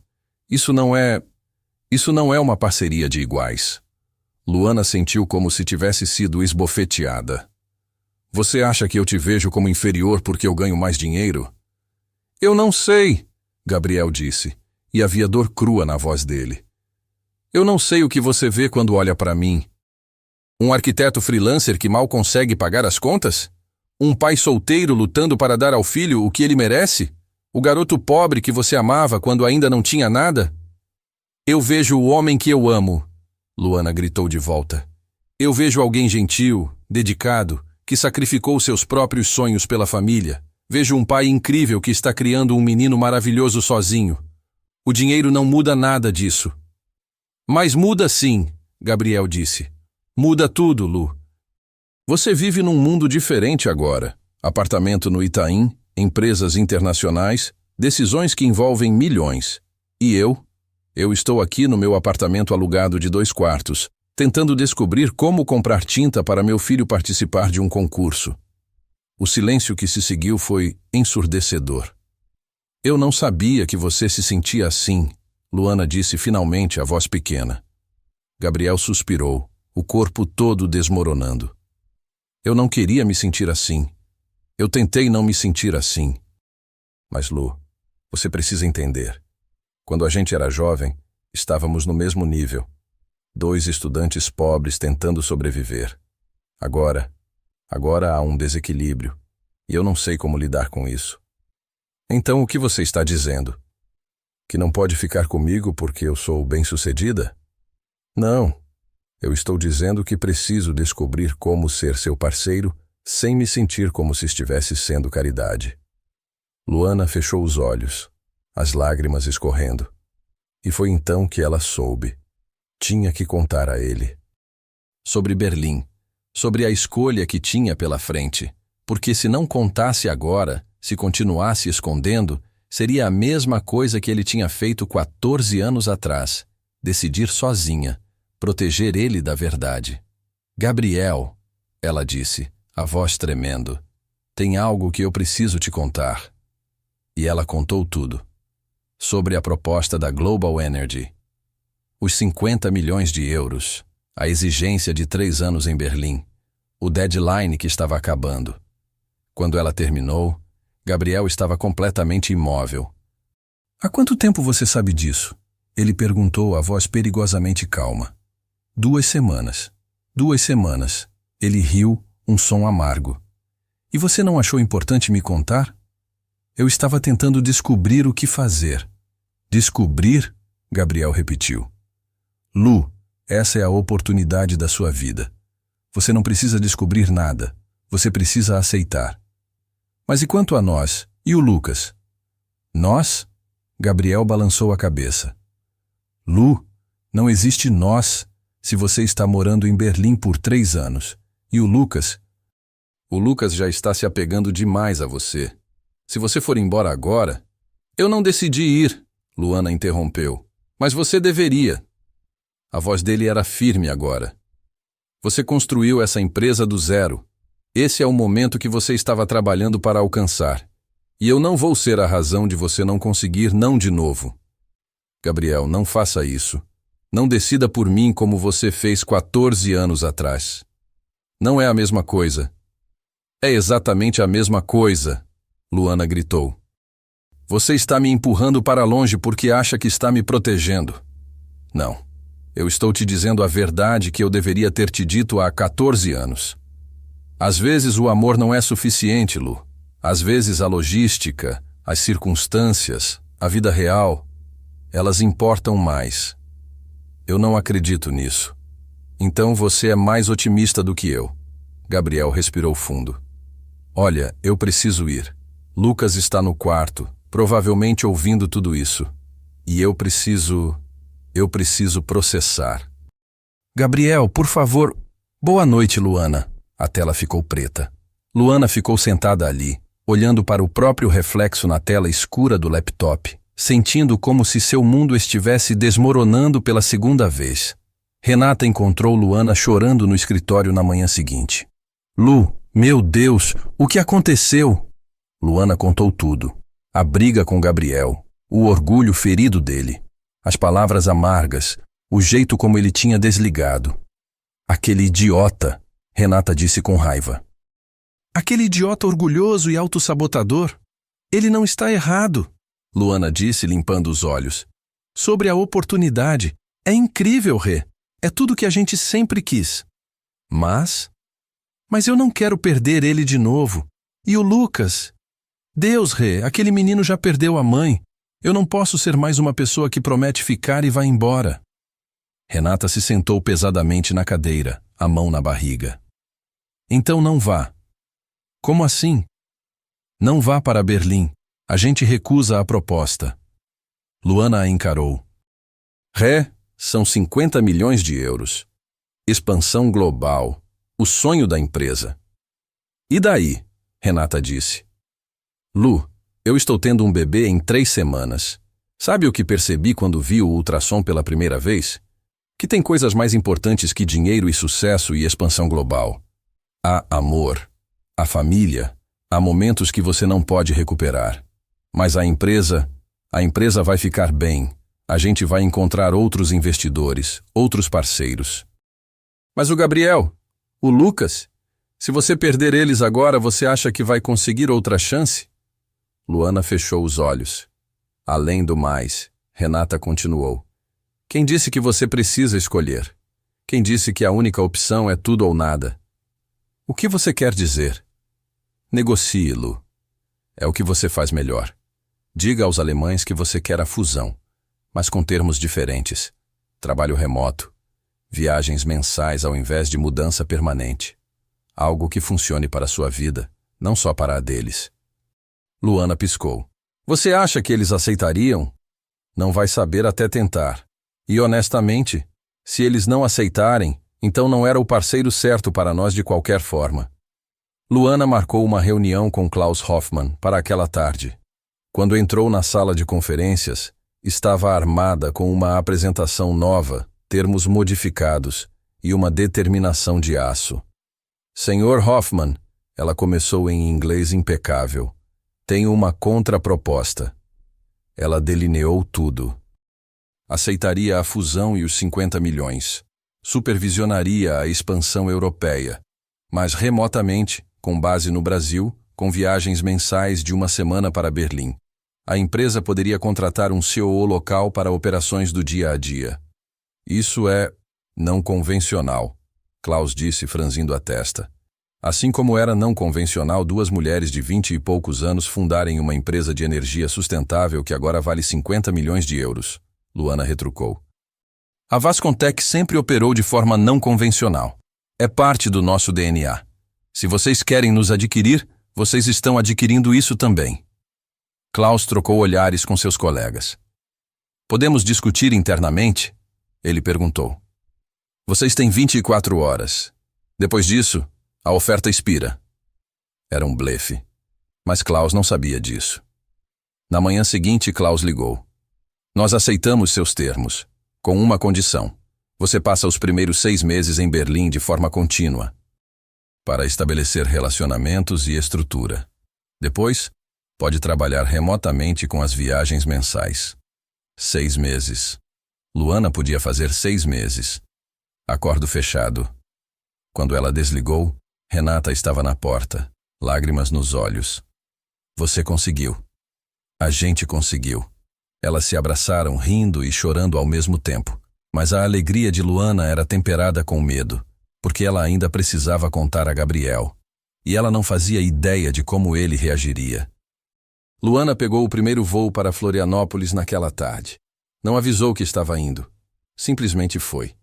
Isso não é uma parceria de iguais. Luana sentiu como se tivesse sido esbofeteada. Você acha que eu te vejo como inferior porque eu ganho mais dinheiro? Eu não sei, Gabriel disse, e havia dor crua na voz dele. Eu não sei o que você vê quando olha para mim. Um arquiteto freelancer que mal consegue pagar as contas? Um pai solteiro lutando para dar ao filho o que ele merece? O garoto pobre que você amava quando ainda não tinha nada? Eu vejo o homem que eu amo, Luana gritou de volta. Eu vejo alguém gentil, dedicado, que sacrificou seus próprios sonhos pela família. Vejo um pai incrível que está criando um menino maravilhoso sozinho. O dinheiro não muda nada disso. Mas muda sim, Gabriel disse. Muda tudo, Lu. Você vive num mundo diferente agora. Apartamento no Itaim, empresas internacionais, decisões que envolvem milhões. E eu estou aqui no meu apartamento alugado de 2 quartos, tentando descobrir como comprar tinta para meu filho participar de um concurso. O silêncio que se seguiu foi ensurdecedor. Eu não sabia que você se sentia assim, Luana disse finalmente a voz pequena. Gabriel suspirou, o corpo todo desmoronando. Eu não queria me sentir assim. Eu tentei não me sentir assim. Mas, Lu, você precisa entender. Quando a gente era jovem, estávamos no mesmo nível. 2 estudantes pobres tentando sobreviver. Agora há um desequilíbrio, e eu não sei como lidar com isso. Então o que você está dizendo? Que não pode ficar comigo porque eu sou bem-sucedida? Não. Eu estou dizendo que preciso descobrir como ser seu parceiro sem me sentir como se estivesse sendo caridade. Luana fechou os olhos, as lágrimas escorrendo. E foi então que ela soube. Tinha que contar a ele. Sobre Berlim, sobre a escolha que tinha pela frente, porque se não contasse agora, se continuasse escondendo, seria a mesma coisa que ele tinha feito 14 anos atrás, decidir sozinha, proteger ele da verdade. Gabriel, ela disse, a voz tremendo, tem algo que eu preciso te contar. E ela contou tudo. Sobre a proposta da Global Energy. Os 50 milhões de euros, a exigência de 3 anos em Berlim, o deadline que estava acabando. Quando ela terminou, Gabriel estava completamente imóvel. Há quanto tempo você sabe disso? Ele perguntou, a voz perigosamente calma. 2 semanas. 2 semanas. Ele riu, um som amargo. E você não achou importante me contar? Eu estava tentando descobrir o que fazer. Descobrir? Gabriel repetiu. Lu, essa é a oportunidade da sua vida. Você não precisa descobrir nada. Você precisa aceitar. Mas e quanto a nós? E o Lucas? Nós? Gabriel balançou a cabeça. Lu, não existe nós se você está morando em Berlim por 3 anos. E o Lucas? O Lucas já está se apegando demais a você. Se você for embora agora... Eu não decidi ir, Luana interrompeu. Mas você deveria. A voz dele era firme agora. Você construiu essa empresa do zero. Esse é o momento que você estava trabalhando para alcançar. E eu não vou ser a razão de você não conseguir não de novo. Gabriel, não faça isso. Não decida por mim como você fez 14 anos atrás. Não é a mesma coisa. É exatamente a mesma coisa, Luana gritou. Você está me empurrando para longe porque acha que está me protegendo. Não. Eu estou te dizendo a verdade que eu deveria ter te dito há 14 anos. Às vezes o amor não é suficiente, Lu. Às vezes a logística, as circunstâncias, a vida real, elas importam mais. Eu não acredito nisso. Então você é mais otimista do que eu. Gabriel respirou fundo. Olha, eu preciso ir. Lucas está no quarto, provavelmente ouvindo tudo isso. E eu preciso processar. Gabriel, por favor... Boa noite, Luana. A tela ficou preta. Luana ficou sentada ali, olhando para o próprio reflexo na tela escura do laptop, sentindo como se seu mundo estivesse desmoronando pela segunda vez. Renata encontrou Luana chorando no escritório na manhã seguinte. Lu, meu Deus, o que aconteceu? Luana contou tudo. A briga com Gabriel, o orgulho ferido dele, as palavras amargas, o jeito como ele tinha desligado. Aquele idiota, Renata disse com raiva. Aquele idiota orgulhoso e autossabotador. Ele não está errado, Luana disse limpando os olhos. Sobre a oportunidade. É incrível, Rê. É tudo que a gente sempre quis. Mas eu não quero perder ele de novo. E o Lucas? Deus, Rê, aquele menino já perdeu a mãe. Eu não posso ser mais uma pessoa que promete ficar e vai embora. Renata se sentou pesadamente na cadeira, a mão na barriga. Então não vá. Como assim? Não vá para Berlim. A gente recusa a proposta. Luana a encarou. Ré, são 50 milhões de euros. Expansão global. O sonho da empresa. E daí? Renata disse. Lu, eu estou tendo um bebê em 3 semanas. Sabe o que percebi quando vi o ultrassom pela primeira vez? Que tem coisas mais importantes que dinheiro e sucesso e expansão global. Há amor. Há família. Há momentos que você não pode recuperar. Mas a empresa vai ficar bem. A gente vai encontrar outros investidores, outros parceiros. Mas o Gabriel, o Lucas, se você perder eles agora, você acha que vai conseguir outra chance? Luana fechou os olhos. Além do mais, Renata continuou. Quem disse que você precisa escolher? Quem disse que a única opção é tudo ou nada? O que você quer dizer? Negocie, Lu. É o que você faz melhor. Diga aos alemães que você quer a fusão, mas com termos diferentes. Trabalho remoto, viagens mensais ao invés de mudança permanente. Algo que funcione para a sua vida, não só para a deles. Luana piscou. Você acha que eles aceitariam? Não vai saber até tentar. E honestamente, se eles não aceitarem, então não era o parceiro certo para nós de qualquer forma. Luana marcou uma reunião com Klaus Hoffmann para aquela tarde. Quando entrou na sala de conferências, estava armada com uma apresentação nova, termos modificados e uma determinação de aço. Senhor Hoffmann, ela começou em inglês impecável. Tenho uma contraproposta. Ela delineou tudo. Aceitaria a fusão e os 50 milhões. Supervisionaria a expansão europeia, mas remotamente, com base no Brasil, com viagens mensais de 1 semana para Berlim. A empresa poderia contratar um COO local para operações do dia a dia. Isso é não convencional, Klaus disse franzindo a testa. Assim como era não convencional 2 mulheres de 20 e poucos anos fundarem uma empresa de energia sustentável que agora vale 50 milhões de euros, Luana retrucou. A Vascontec sempre operou de forma não convencional. É parte do nosso DNA. Se vocês querem nos adquirir, vocês estão adquirindo isso também. Klaus trocou olhares com seus colegas. Podemos discutir internamente? Ele perguntou. Vocês têm 24 horas. Depois disso, a oferta expira. Era um blefe. Mas Klaus não sabia disso. Na manhã seguinte, Klaus ligou. Nós aceitamos seus termos, com uma condição. Você passa os primeiros 6 meses em Berlim de forma contínua, para estabelecer relacionamentos e estrutura. Depois, pode trabalhar remotamente com as viagens mensais. 6 meses. Luana podia fazer 6 meses. Acordo fechado. Quando ela desligou, Renata estava na porta, lágrimas nos olhos. Você conseguiu. A gente conseguiu. Elas se abraçaram rindo e chorando ao mesmo tempo, mas a alegria de Luana era temperada com medo, porque ela ainda precisava contar a Gabriel, e ela não fazia ideia de como ele reagiria. Luana pegou o primeiro voo para Florianópolis naquela tarde. Não avisou que estava indo. Simplesmente foi.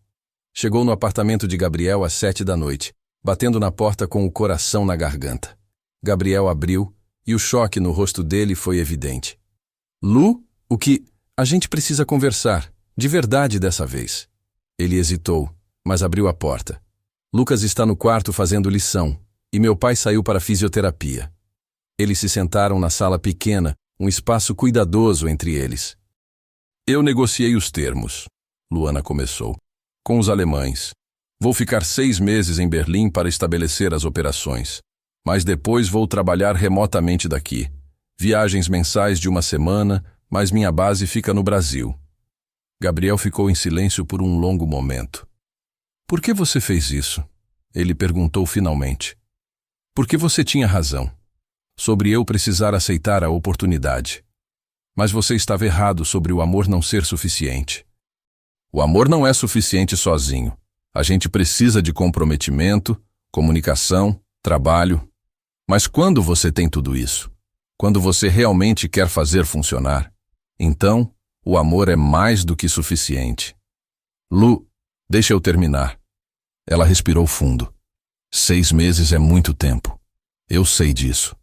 Chegou no apartamento de Gabriel às 7 da noite, batendo na porta com o coração na garganta. Gabriel abriu e o choque no rosto dele foi evidente. Lu, o que? A gente precisa conversar, de verdade dessa vez. Ele hesitou, mas abriu a porta. Lucas está no quarto fazendo lição, e meu pai saiu para a fisioterapia. Eles se sentaram na sala pequena, um espaço cuidadoso entre eles. Eu negociei os termos, Luana começou, com os alemães. Vou ficar 6 meses em Berlim para estabelecer as operações, mas depois vou trabalhar remotamente daqui. Viagens mensais de 1 semana, mas minha base fica no Brasil. Gabriel ficou em silêncio por um longo momento. Por que você fez isso? Ele perguntou finalmente. Porque você tinha razão. Sobre eu precisar aceitar a oportunidade. Mas você estava errado sobre o amor não ser suficiente. O amor não é suficiente sozinho. A gente precisa de comprometimento, comunicação, trabalho. Mas quando você tem tudo isso, quando você realmente quer fazer funcionar, então o amor é mais do que suficiente. Lu, deixa eu terminar. Ela respirou fundo. 6 meses é muito tempo. Eu sei disso.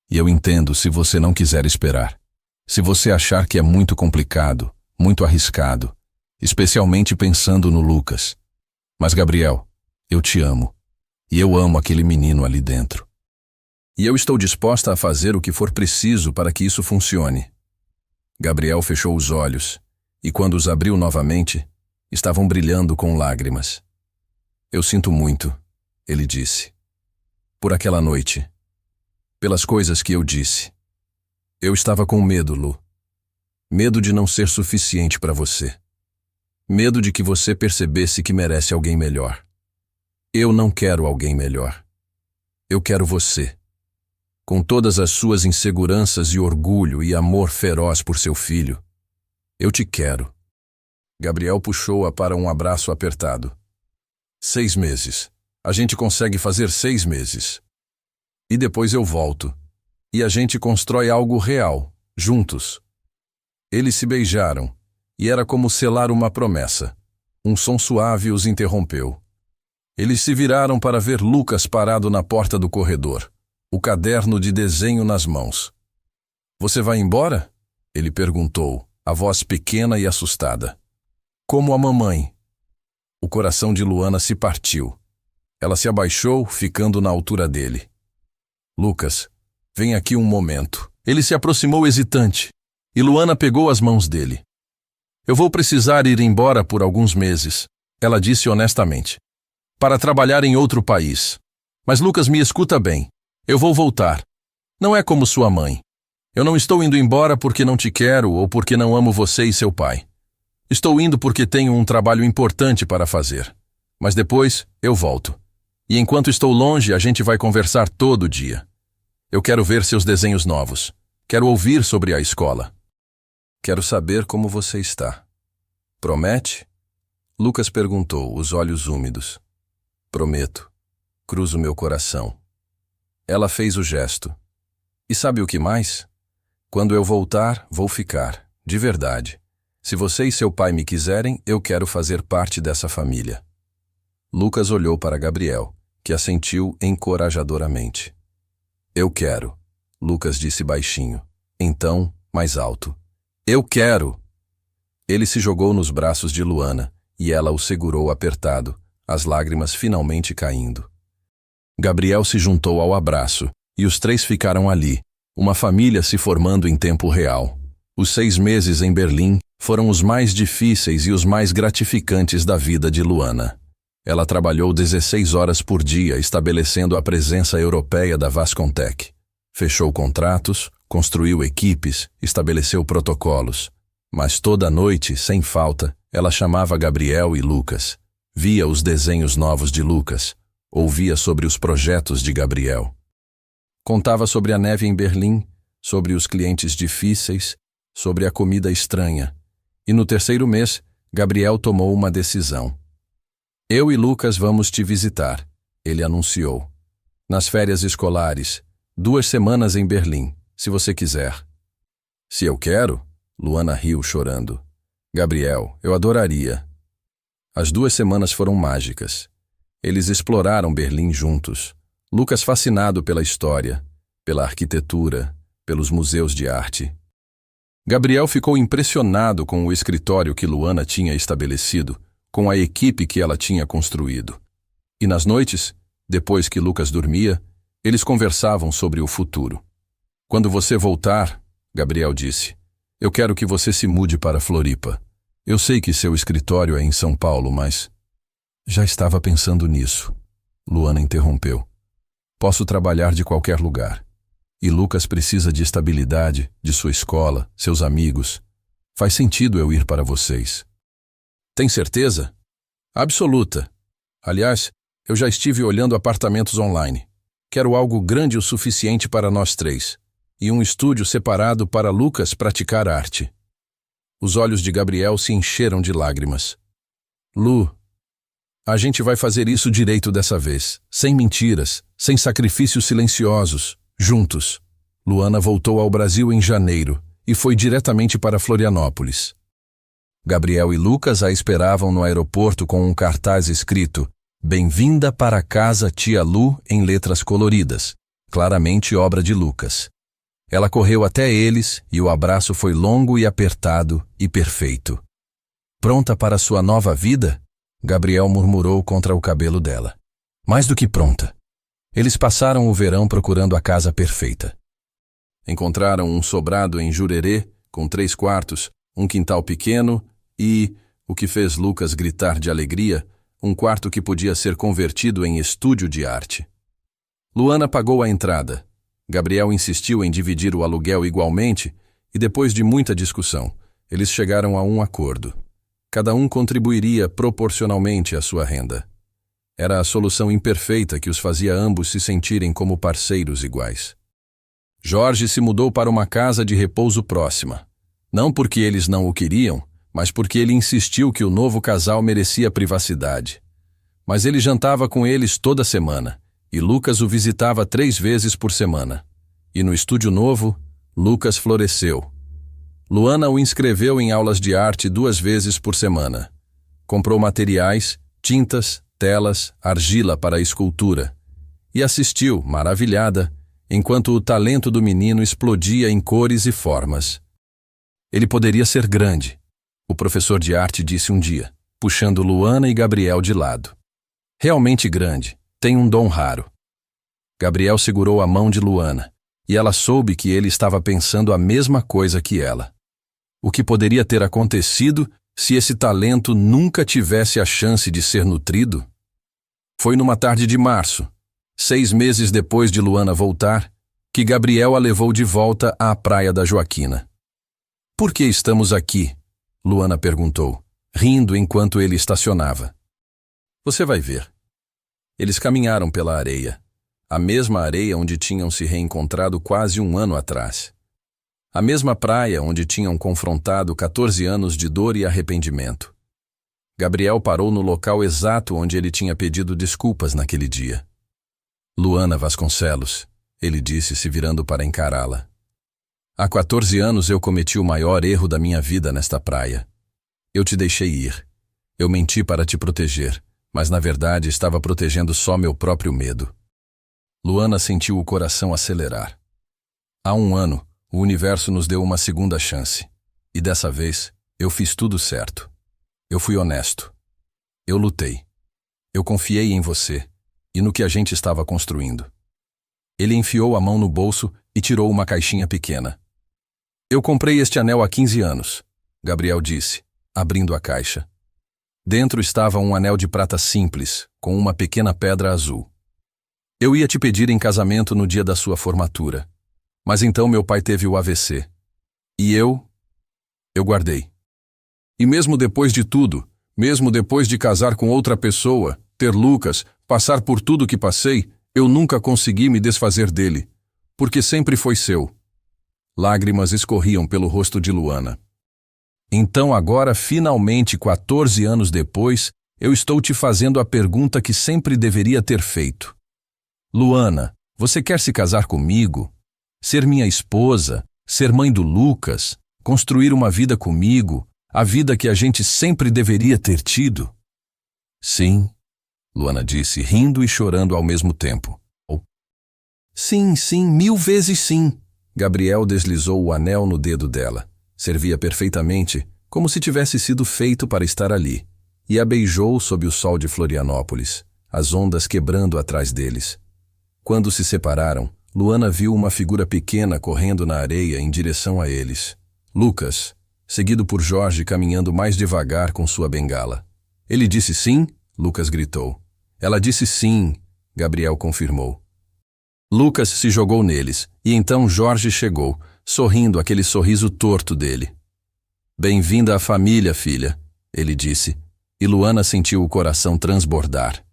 E eu entendo se você não quiser esperar. Se você achar que é muito complicado, muito arriscado, especialmente pensando no Lucas. Mas, Gabriel, eu te amo. E eu amo aquele menino ali dentro. E eu estou disposta a fazer o que for preciso para que isso funcione. Gabriel fechou os olhos, e quando os abriu novamente, estavam brilhando com lágrimas. Eu sinto muito, ele disse. Por aquela noite. Pelas coisas que eu disse. Eu estava com medo, Lu. Medo de não ser suficiente para você. Medo de que você percebesse que merece alguém melhor. Eu não quero alguém melhor. Eu quero você. Com todas as suas inseguranças e orgulho e amor feroz por seu filho. Eu te quero. Gabriel puxou-a para um abraço apertado. 6 meses. A gente consegue fazer 6 meses. E depois eu volto. E a gente constrói algo real, juntos. Eles se beijaram, e era como selar uma promessa. Um som suave os interrompeu. Eles se viraram para ver Lucas parado na porta do corredor, o caderno de desenho nas mãos. Você vai embora? Ele perguntou, a voz pequena e assustada. Como a mamãe. O coração de Luana se partiu. Ela se abaixou, ficando na altura dele. Lucas, vem aqui um momento. Ele se aproximou hesitante, e Luana pegou as mãos dele. Eu vou precisar ir embora por alguns meses, ela disse honestamente, para trabalhar em outro país. Mas Lucas, me escuta bem. Eu vou voltar. Não é como sua mãe. Eu não estou indo embora porque não te quero ou porque não amo você e seu pai. Estou indo porque tenho um trabalho importante para fazer. Mas depois eu volto. E enquanto estou longe, a gente vai conversar todo dia. Eu quero ver seus desenhos novos. Quero ouvir sobre a escola. Quero saber como você está. Promete? Lucas perguntou, os olhos úmidos. Prometo. Cruzo meu coração. Ela fez o gesto. E sabe o que mais? Quando eu voltar, vou ficar. De verdade. Se você e seu pai me quiserem, eu quero fazer parte dessa família. Lucas olhou para Gabriel, que assentiu encorajadoramente. Eu quero, Lucas disse baixinho. Então, mais alto. Eu quero! Ele se jogou nos braços de Luana, e ela o segurou apertado, as lágrimas finalmente caindo. Gabriel se juntou ao abraço, e os 3 ficaram ali, uma família se formando em tempo real. Os 6 meses em Berlim foram os mais difíceis e os mais gratificantes da vida de Luana. Ela trabalhou 16 horas por dia estabelecendo a presença europeia da Vascontech. Fechou contratos, construiu equipes, estabeleceu protocolos. Mas toda noite, sem falta, ela chamava Gabriel e Lucas. Via os desenhos novos de Lucas. Ouvia sobre os projetos de Gabriel. Contava sobre a neve em Berlim, sobre os clientes difíceis, sobre a comida estranha. E no 3º mês, Gabriel tomou uma decisão. Eu e Lucas vamos te visitar, ele anunciou. Nas férias escolares, 2 semanas em Berlim, se você quiser. Se eu quero? Luana riu chorando. Gabriel, eu adoraria. As 2 semanas foram mágicas. Eles exploraram Berlim juntos. Lucas fascinado pela história, pela arquitetura, pelos museus de arte. Gabriel ficou impressionado com o escritório que Luana tinha estabelecido, com a equipe que ela tinha construído. E nas noites, depois que Lucas dormia, eles conversavam sobre o futuro. Quando você voltar, Gabriel disse, eu quero que você se mude para Floripa. Eu sei que seu escritório é em São Paulo, mas... Já estava pensando nisso. Luana interrompeu. Posso trabalhar de qualquer lugar. E Lucas precisa de estabilidade, de sua escola, seus amigos. Faz sentido eu ir para vocês. Tem certeza? Absoluta. Aliás, eu já estive olhando apartamentos online. Quero algo grande o suficiente para nós 3, e um estúdio separado para Lucas praticar arte. Os olhos de Gabriel se encheram de lágrimas. Lu, a gente vai fazer isso direito dessa vez, sem mentiras, sem sacrifícios silenciosos, juntos. Luana voltou ao Brasil em janeiro e foi diretamente para Florianópolis. Gabriel e Lucas a esperavam no aeroporto com um cartaz escrito "Bem-vinda para casa, tia Lu", em letras coloridas, claramente obra de Lucas. Ela correu até eles e o abraço foi longo e apertado e perfeito. Pronta para sua nova vida? Gabriel murmurou contra o cabelo dela. Mais do que pronta. Eles passaram o verão procurando a casa perfeita. Encontraram um sobrado em Jurerê, com 3 quartos, um quintal pequeno e, o que fez Lucas gritar de alegria, um quarto que podia ser convertido em estúdio de arte. Luana pagou a entrada. Gabriel insistiu em dividir o aluguel igualmente e, depois de muita discussão, eles chegaram a um acordo. Cada um contribuiria proporcionalmente à sua renda. Era a solução imperfeita que os fazia ambos se sentirem como parceiros iguais. Jorge se mudou para uma casa de repouso próxima. Não porque eles não o queriam, mas porque ele insistiu que o novo casal merecia privacidade. Mas ele jantava com eles toda semana, e Lucas o visitava 3 vezes por semana. E no estúdio novo, Lucas floresceu. Luana o inscreveu em aulas de arte 2 vezes por semana. Comprou materiais, tintas, telas, argila para a escultura. E assistiu, maravilhada, enquanto o talento do menino explodia em cores e formas. Ele poderia ser grande, o professor de arte disse um dia, puxando Luana e Gabriel de lado. Realmente grande, tem um dom raro. Gabriel segurou a mão de Luana, e ela soube que ele estava pensando a mesma coisa que ela. O que poderia ter acontecido se esse talento nunca tivesse a chance de ser nutrido? Foi numa tarde de março, 6 meses depois de Luana voltar, que Gabriel a levou de volta à praia da Joaquina. "Por que estamos aqui?" Luana perguntou, rindo enquanto ele estacionava. "Você vai ver." Eles caminharam pela areia, a mesma areia onde tinham se reencontrado quase 1 ano atrás. A mesma praia onde tinham confrontado 14 anos de dor e arrependimento. Gabriel parou no local exato onde ele tinha pedido desculpas naquele dia. "Luana Vasconcelos", ele disse, se virando para encará-la. "Há 14 anos eu cometi o maior erro da minha vida nesta praia. Eu te deixei ir. Eu menti para te proteger, mas na verdade estava protegendo só meu próprio medo." Luana sentiu o coração acelerar. Há 1 ano, o universo nos deu uma segunda chance. E dessa vez, eu fiz tudo certo. Eu fui honesto. Eu lutei. Eu confiei em você e no que a gente estava construindo. Ele enfiou a mão no bolso e tirou uma caixinha pequena. "Eu comprei este anel há 15 anos, Gabriel disse, abrindo a caixa. Dentro estava um anel de prata simples, com uma pequena pedra azul. Eu ia te pedir em casamento no dia da sua formatura. Mas então meu pai teve o AVC. E eu guardei. E mesmo depois de tudo, mesmo depois de casar com outra pessoa, ter Lucas, passar por tudo que passei, eu nunca consegui me desfazer dele, porque sempre foi seu." Lágrimas escorriam pelo rosto de Luana. "Então agora, finalmente, 14 anos depois, eu estou te fazendo a pergunta que sempre deveria ter feito. Luana, você quer se casar comigo? Ser minha esposa, ser mãe do Lucas, construir uma vida comigo, a vida que a gente sempre deveria ter tido?" "Sim", Luana disse, rindo e chorando ao mesmo tempo. "Sim, 1000 vezes sim." Gabriel deslizou o anel no dedo dela. Servia perfeitamente, como se tivesse sido feito para estar ali, e a beijou sob o sol de Florianópolis, as ondas quebrando atrás deles. Quando se separaram, Luana viu uma figura pequena correndo na areia em direção a eles. Lucas, seguido por Jorge caminhando mais devagar com sua bengala. "Ele disse sim?" Lucas gritou. "Ela disse sim", Gabriel confirmou. Lucas se jogou neles, e então Jorge chegou, sorrindo aquele sorriso torto dele. "Bem-vinda à família, filha", ele disse, e Luana sentiu o coração transbordar.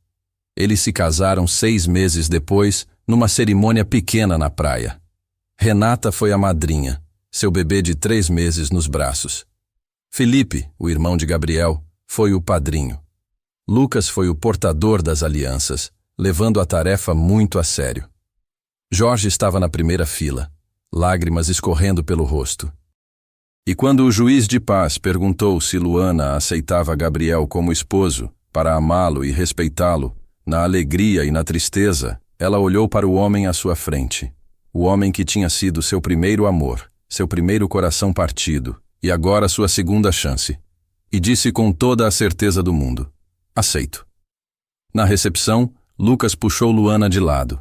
Eles se casaram 6 meses depois, numa cerimônia pequena na praia. Renata foi a madrinha, seu bebê de 3 meses nos braços. Felipe, o irmão de Gabriel, foi o padrinho. Lucas foi o portador das alianças, levando a tarefa muito a sério. Jorge estava na primeira fila, lágrimas escorrendo pelo rosto. E quando o juiz de paz perguntou se Luana aceitava Gabriel como esposo, para amá-lo e respeitá-lo, na alegria e na tristeza, ela olhou para o homem à sua frente. O homem que tinha sido seu primeiro amor, seu primeiro coração partido, e agora sua segunda chance. E disse com toda a certeza do mundo: aceito. Na recepção, Lucas puxou Luana de lado.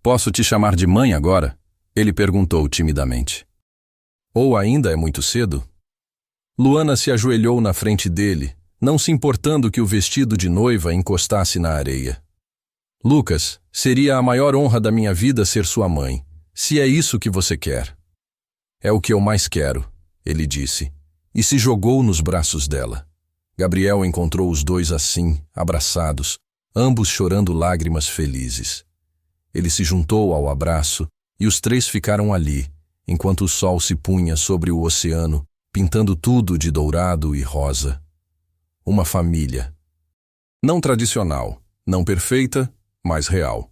Posso te chamar de mãe agora? Ele perguntou timidamente. Ou ainda é muito cedo? Luana se ajoelhou na frente dele, não se importando que o vestido de noiva encostasse na areia. Lucas, seria a maior honra da minha vida ser sua mãe, se é isso que você quer. É o que eu mais quero, ele disse, e se jogou nos braços dela. Gabriel encontrou os dois assim, abraçados, ambos chorando lágrimas felizes. Ele se juntou ao abraço e os três ficaram ali, enquanto o sol se punha sobre o oceano, pintando tudo de dourado e rosa. Uma família. Não tradicional, não perfeita, mas real.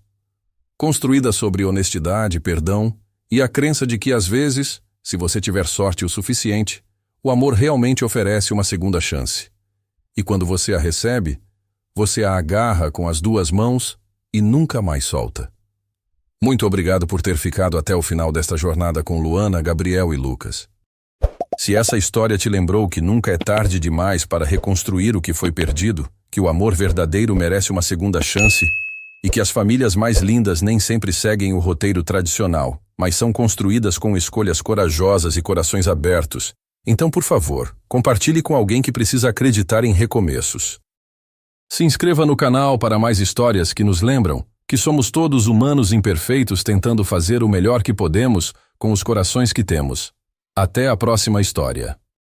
Construída sobre honestidade, perdão e a crença de que às vezes, se você tiver sorte o suficiente, o amor realmente oferece uma segunda chance. E quando você a recebe, você a agarra com as 2 mãos e nunca mais solta. Muito obrigado por ter ficado até o final desta jornada com Luana, Gabriel e Lucas. Se essa história te lembrou que nunca é tarde demais para reconstruir o que foi perdido, que o amor verdadeiro merece uma segunda chance e que as famílias mais lindas nem sempre seguem o roteiro tradicional, mas são construídas com escolhas corajosas e corações abertos, então, por favor, compartilhe com alguém que precisa acreditar em recomeços. Se inscreva no canal para mais histórias que nos lembram que somos todos humanos imperfeitos tentando fazer o melhor que podemos com os corações que temos. Até a próxima história.